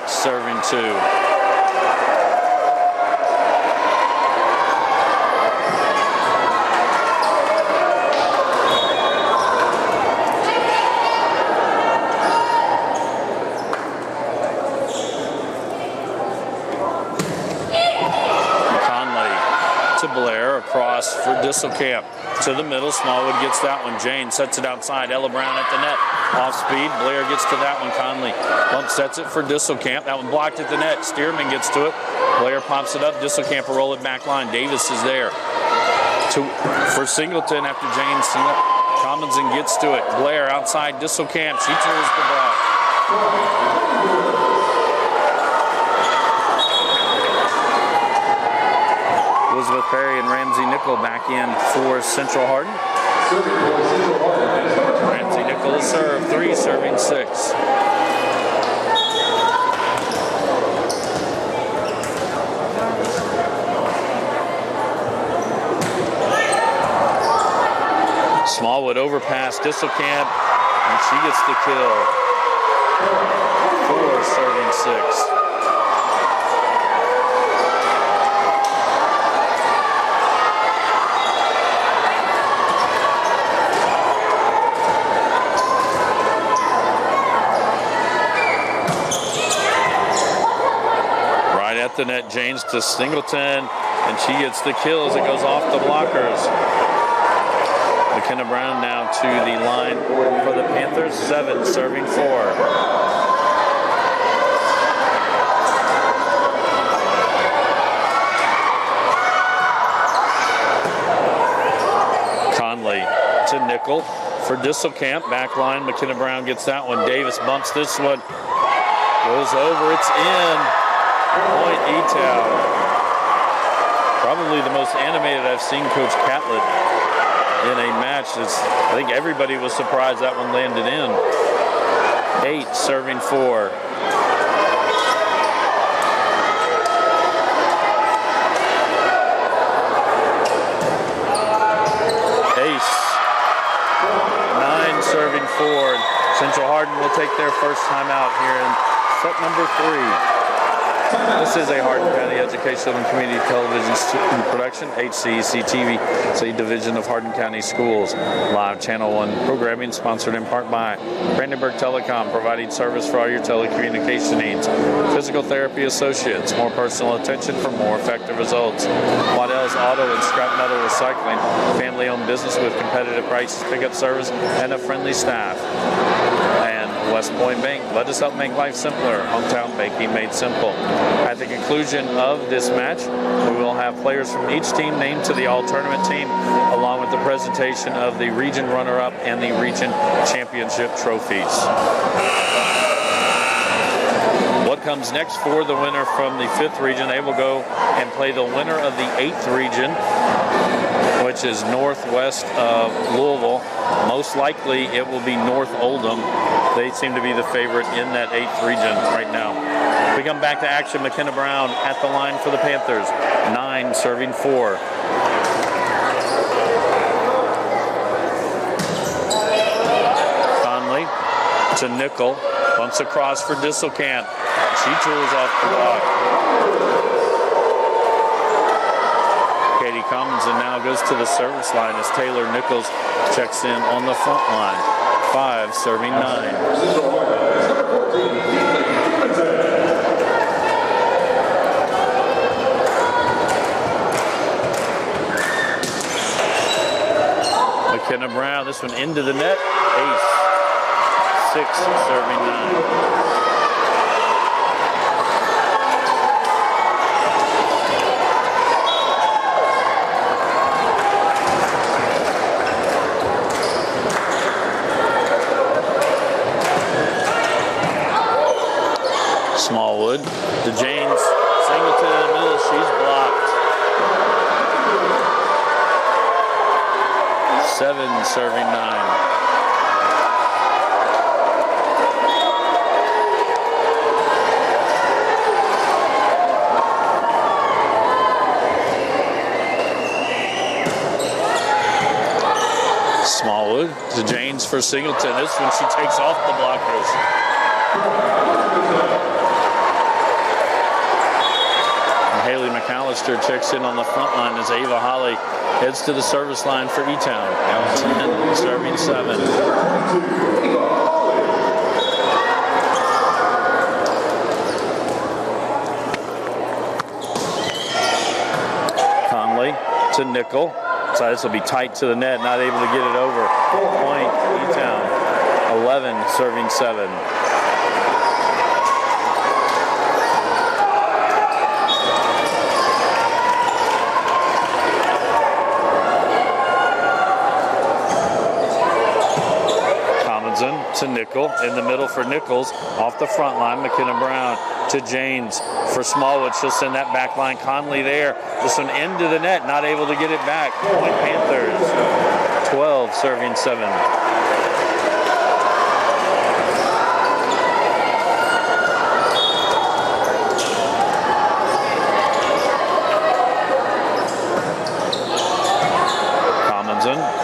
Serving 2. Conley to Blair, across for Disselkamp. To the middle, Smallwood gets that one. Jane sets it outside. Ella Brown at the net. Off speed, Blair gets to that one. Conley bump sets it for Disselkamp. That one blocked at the net. Stearman gets to it. Blair pops it up. Disselkamp will roll it back line. Davis is there for Singleton after Jane Commons and gets to it. Blair outside Disselkamp. She throws the block. Elizabeth Perry and Ramsey Nickel back in for Central Hardin. Ramsey Nickel is serve, 3 serving 6. Smallwood overpass Disselkamp, and she gets the kill. 4 serving 6. Right at the net, James to Singleton, and she gets the kill as it goes off the blockers. McKenna Brown now to the line for the Panthers, 7 serving 4. Conley to Nickel for Disselkamp. Back line, McKenna Brown gets that one. Davis bumps this one. Goes over, it's in. Point E-Town. Probably the most animated I've seen Coach Catlett in a match. I think everybody was surprised that one landed in. 8 serving 4. Ace. 9 serving 4. Central Hardin will take their first time out here in set number 3. This is a Hardin County Educational and Community Television production. HCEC-TV is a division of Hardin County Schools. Live Channel 1 programming sponsored in part by Brandenburg Telecom, providing service for all your telecommunication needs. Physical Therapy Associates, more personal attention for more effective results. Waddell's Auto and Scrap Metal Recycling, family-owned business with competitive prices, pickup service, and a friendly staff. West Point Bank, let us help make life simpler. Hometown banking made simple. At the conclusion of this match, we will have players from each team named to the all-tournament team, along with the presentation of the region runner-up and the region championship trophies. What comes next for the winner from the 5th region? They will go and play the winner of the 8th region, which is northwest of Louisville. Most likely it will be North Oldham. They seem to be the favorite in that 8th region right now. We come back to action. McKenna Brown at the line for the Panthers. 9 serving 4. Conley to Nickel. Bumps across for Disselkamp. She tools off the block. Katie Cummins and now goes to the service line as Taylor Nichols checks in on the front line. 5 serving 9. McKenna Brown, this one into the net. Ace. 6 serving 9. Smallwood to James. Singleton in the middle. She's blocked. 7 serving 9. Smallwood to James for Singleton. This one she takes off the blockers. Haley McAllister checks in on the front line as Ava Holly heads to the service line for E-Town. 10 serving 7. Conley to Nickel. So this will be tight to the net, not able to get it over. Point E-Town. 11 serving 7. to Nickel. In the middle for Nichols. Off the front line, McKenna Brown to Janes for Smallwood. She'll send that back line. Conley there. This one into the net. Not able to get it back. Point Panthers. 12 serving 7.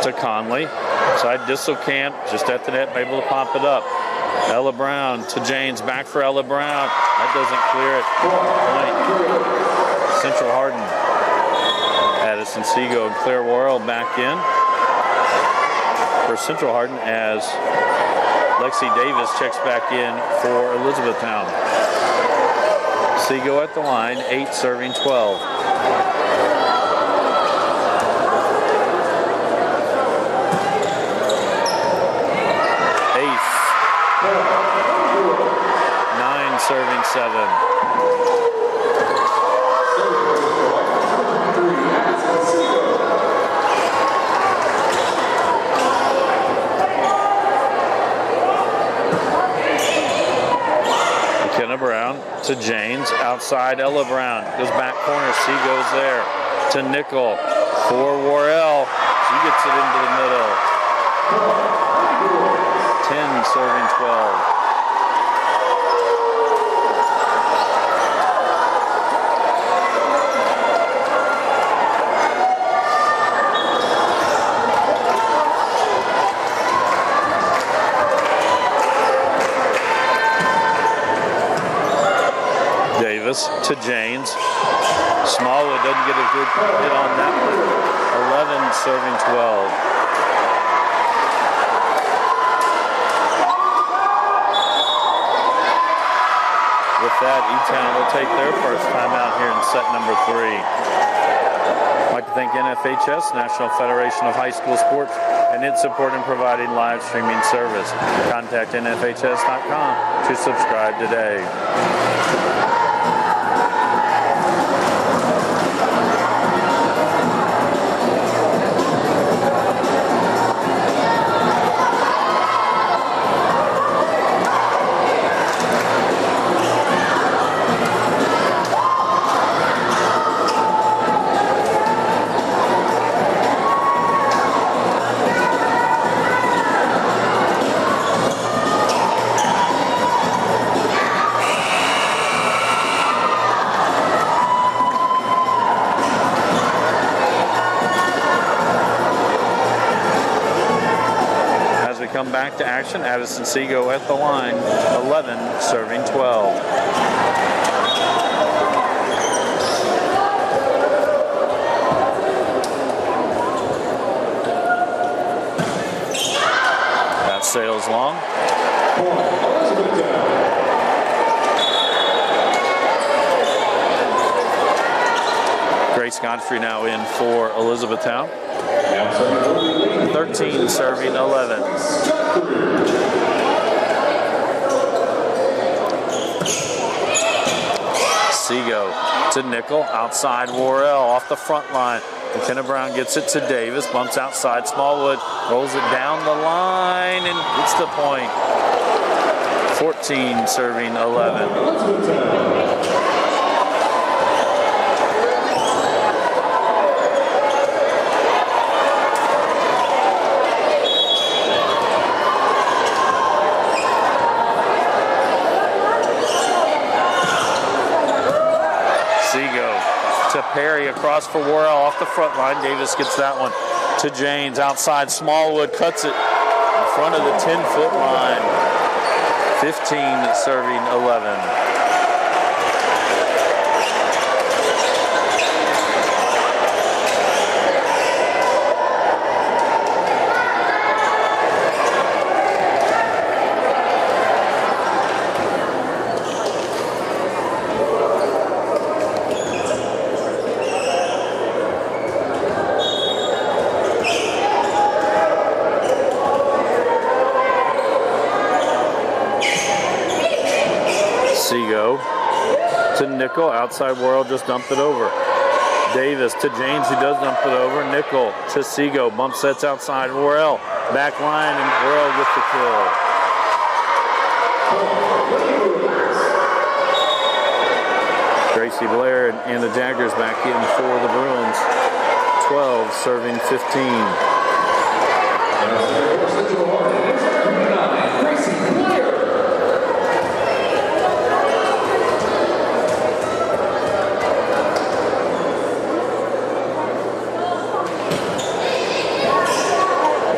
To Conley. Side Disselkamp just at the net, able to pop it up. Ella Brown to Janes, back for Ella Brown. That doesn't clear it. Point. Central Hardin. Addison Seago and Claire Worrell back in for Central Hardin as Lexi Davis checks back in for Elizabethtown. Seago at the line, 8 serving 12. Serving 7. McKenna Brown to Janes. Outside Ella Brown. Goes back corner. C goes there to Nickel for Worrell. She gets it into the middle. 10 serving 12. To Janes. Smallwood doesn't get a good hit on that one. 11 serving 12. With that, E-Town will take their first timeout here in set number 3. I'd like to thank NFHS, National Federation of High School Sports, and its support in providing live streaming service. Contact NFHS.com to subscribe today. Back to action. Addison Seago at the line, 11 serving 12. That sails long. Grace Godfrey now in for Elizabethtown. 13 serving 11. Seago to Nickel, outside Worrell, off the front line. McKenna Brown gets it to Davis, bumps outside Smallwood, rolls it down the line and gets the point. 14 serving 11. Perry across for Worrell off the front line. Davis gets that one to Janes. Outside Smallwood cuts it in front of the 10-foot line. 15 serving 11. To Nickel, outside Worrell just dumped it over. Davis to James, who does dump it over. Nickel to Seago, bump sets outside Worrell. Back line and Worrell with the kill. Macy Blair and the Jaggers back in for the Bruins. 12 serving 15.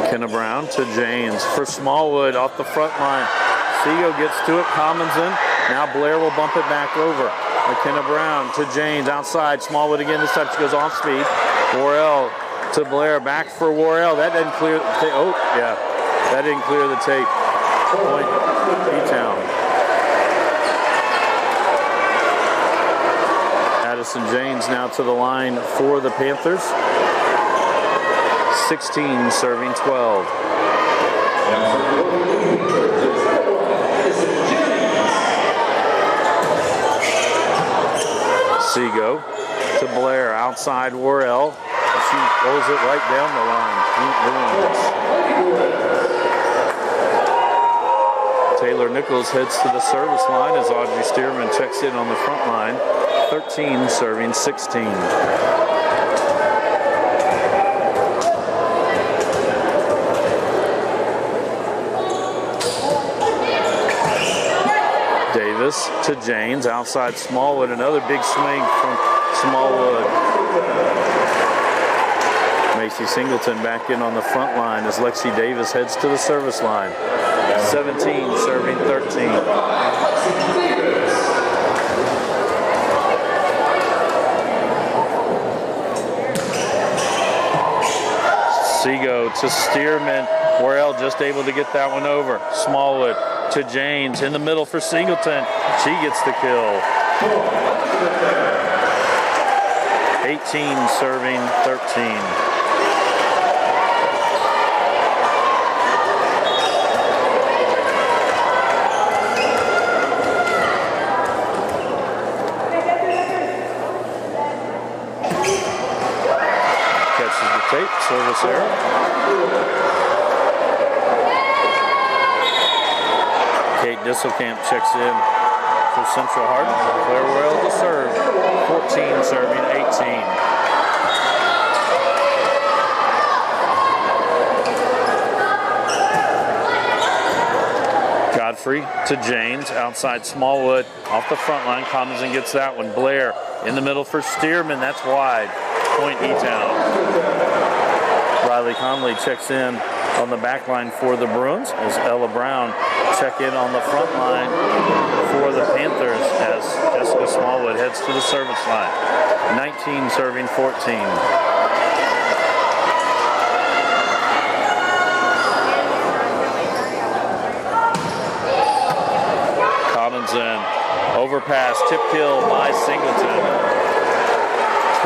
McKenna Brown to Janes for Smallwood off the front line. Seago gets to it, Commons in. Now Blair will bump it back over. McKenna Brown to Janes outside. Smallwood again, this time she goes off speed. Worrell to Blair, back for Worrell. That didn't clear the tape. Oh, yeah, that didn't clear the tape. Point E-Town. Addison Janes now to the line for the Panthers. 16 serving 12. Seago to Blair, outside Worrell. She throws it right down the line. Taylor Nichols heads to the service line as Audrey Stearman checks in on the front line. 13 serving 16. Davis to Janes, outside Smallwood. Another big swing from Smallwood. Macy Singleton back in on the front line as Lexi Davis heads to the service line. 17 serving 13. Seago to Stearman. Worrell just able to get that one over. Smallwood to Janes in the middle for Singleton. She gets the kill. 18 serving 13. Catches the tape, service error. Kate Disselkamp checks in for Central Hardin. Claire Worrell to serve. 14 serving 18. Godfrey to Janes, outside Smallwood, off the front line. Commons and gets that one. Blair in the middle for Stearman. That's wide. Point E-Town. Riley Conley checks in on the back line for the Bruins as Ella Brown check in on the front line for the Panthers as Jessica Smallwood heads to the service line. 19 serving 14. Commons in. Overpass, tip kill by Singleton.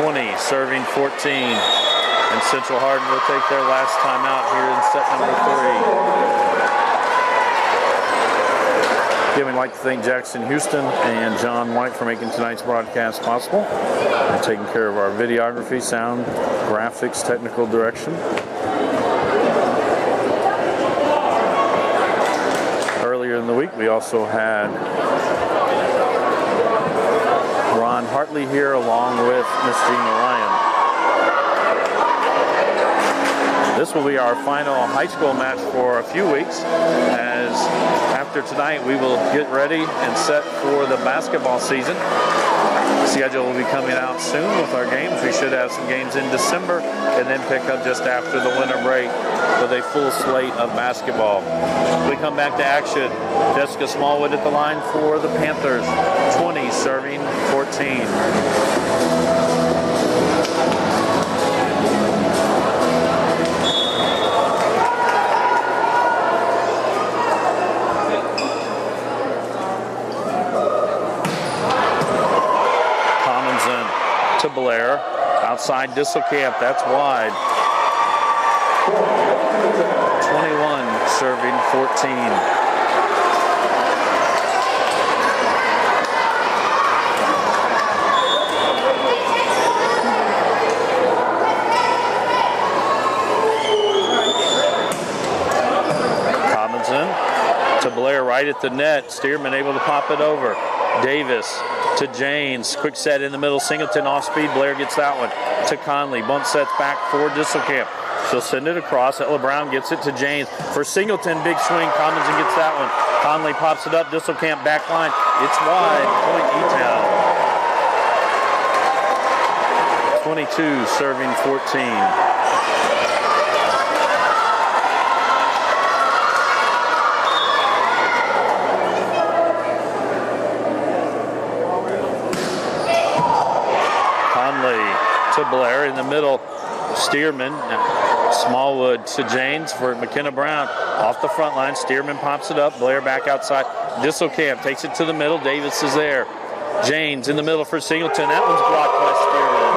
20 serving 14. And Central Hardin will take their last time out here in set number 3. Again, we'd like to thank Jackson Houston and John White for making tonight's broadcast possible and taking care of our videography, sound, graphics, technical direction. Earlier in the week, we also had Ron Hartley here along with Miss Gina Ryan. This will be our final high school match for a few weeks, as after tonight we will get ready and set for the basketball season. The schedule will be coming out soon with our games. We should have some games in December and then pick up just after the winter break with a full slate of basketball. We come back to action. Jessica Smallwood at the line for the Panthers. 20 serving 14. To Blair, outside Disselkamp, that's wide. 21 serving 14. Commons in to Blair right at the net. Stearman able to pop it over. Davis to Janes. Quick set in the middle. Singleton off speed. Blair gets that one to Conley. Bump sets back for Disselkamp. She'll send it across. Ella Brown gets it to Janes. For Singleton, big swing. Commonson gets that one. Conley pops it up. Disselkamp back line. It's wide. Point E-Town. 22 serving 14. To Blair in the middle. Stearman, Smallwood to Janes for McKenna Brown. Off the front line, Stearman pops it up. Blair back outside. Disselkamp takes it to the middle. Davis is there. Janes in the middle for Singleton. That one's blocked by Stearman.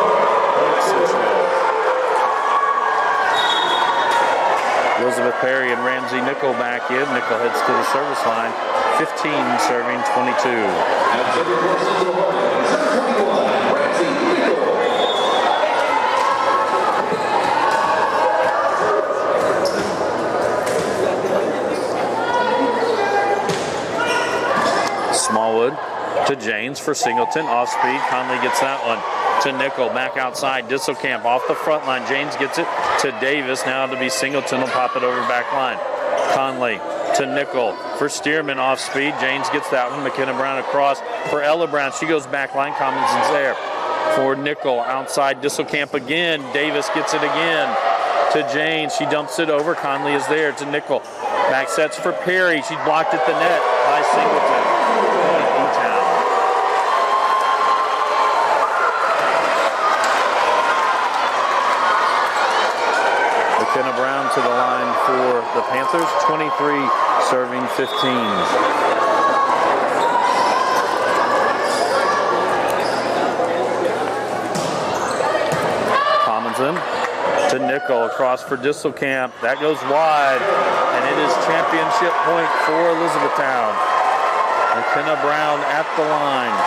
Elizabeth Perry and Ramsey Nickel back in. Nickel heads to the service line. 15 serving 22. Smallwood to Janes for Singleton. Off speed. Conley gets that one to Nickel. Back outside. Disselkamp off the front line. Janes gets it to Davis. Now to be Singleton will pop it over back line. Conley to Nickel for Stearman off speed. Janes gets that one. McKenna Brown across for Ella Brown. She goes back line. Commonsen's there for Nickel. Outside. Disselkamp again. Davis gets it again to Janes. She dumps it over. Conley is there to Nickel. Back sets for Perry. She's blocked at the net by Singleton. McKenna Brown to the line for the Panthers. 23 serving 15. Commonson to Nickel across for Disselkamp. That goes wide, and it is championship point for Elizabethtown. McKenna Brown at the line.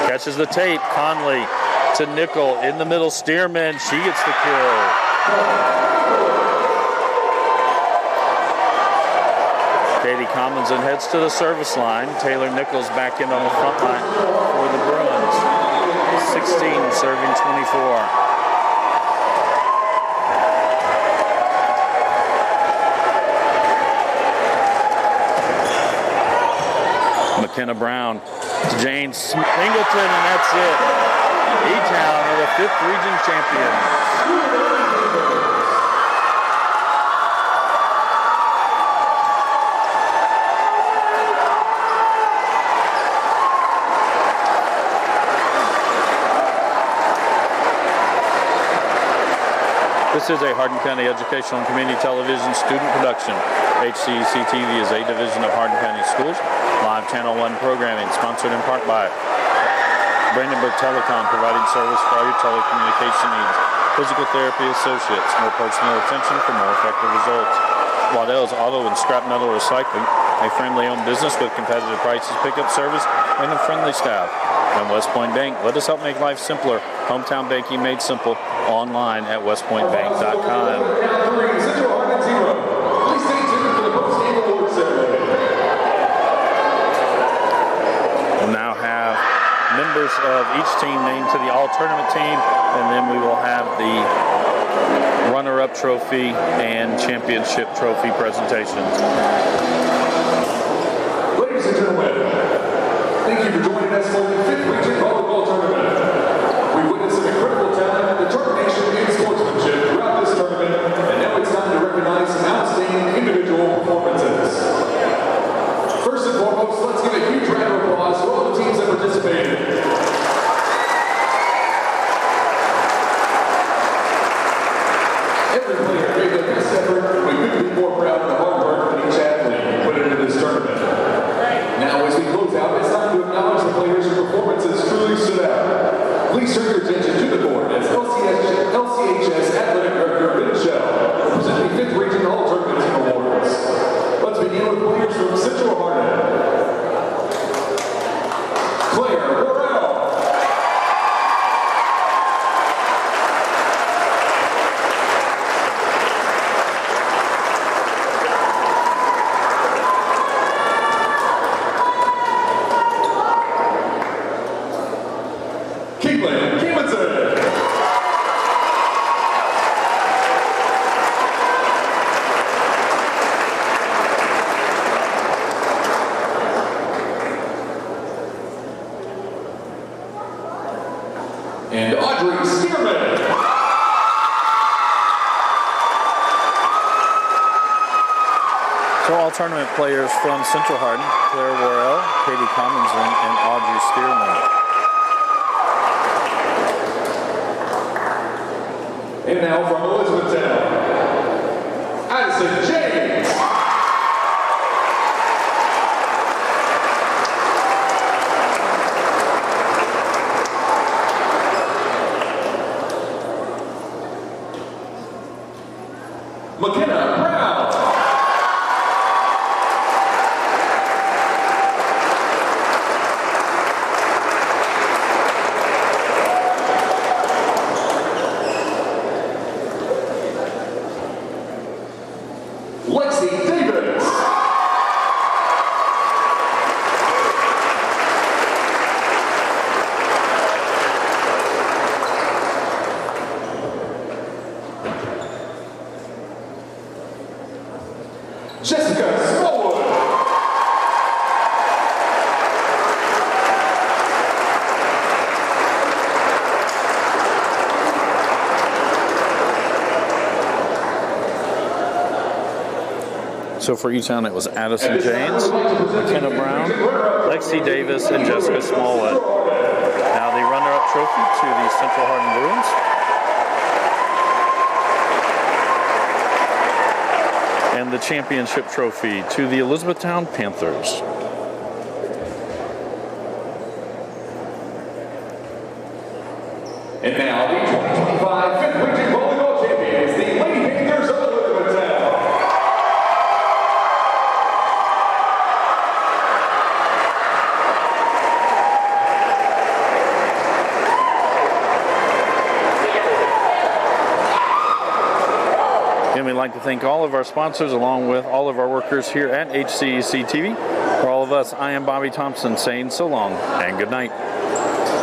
Catches the tape. Conley to Nickel in the middle. Stearman. She gets the kill. Katie Commonson heads to the service line. Taylor Nichols back in on the front line for the Bruins. 16 serving 24. McKenna Brown to James Singleton, and that's it. E-Town are the 5th region champions. This is a Hardin County Educational and Community Television student production. HCEC-TV is a division of Hardin County Schools. Live Channel 1 programming, sponsored in part by Brandenburg Telecom, providing service for all your telecommunication needs. Physical Therapy Associates, more personal attention for more effective results. Waddell's Auto and Scrap Metal Recycling, a family-owned business with competitive prices, pickup service, and a friendly staff. And West Point Bank, let us help make life simpler. Hometown banking made simple. Online at westpointbank.com. We'll now have members of each team named to the all-tournament team, and then we will have the runner-up trophy and championship trophy presentations. Ladies and gentlemen, thank you for joining us for the 5th Region Volleyball Tournament. We witnessed some incredible talent, determination, and sportsmanship throughout this tournament, and now it's time to recognize some outstanding individual performances. First and foremost, let's give a huge round of applause for all the teams that participated. Every player gave their best effort, and we couldn't be more proud of the hard work that each athlete put into this tournament. Now, as we close out, it's time to acknowledge the players whose performances truly stood out. Please turn your attention to the board as LCHS Athletic Director Ben Shell presenting the 5th Region All-Tournament Team Awards. Let's begin with players from Central Hardin. Claire Borrell. and Audrey Stearman. So all tournament players from Central Hardin: Claire Worrell, Katie Commonson, and Audrey Stearman. And now from Elizabethtown, Addison James. McKenna Brown. Lexi Davis. Jessica Smallwood. So for E-Town, it was Addison James, McKenna Brown, Lexi Davis, and Jessica Smallwood. Now the runner-up trophy to the Central Hardin Bruins. And the championship trophy to the Elizabethtown Panthers. And now the 2025 fifth region volleyball champions, the Lady Panthers of Elizabethtown. And we'd like to thank all of our sponsors along with all of our workers here at HCEC-TV. For all of us, I am Bobby Thompson saying so long and good night.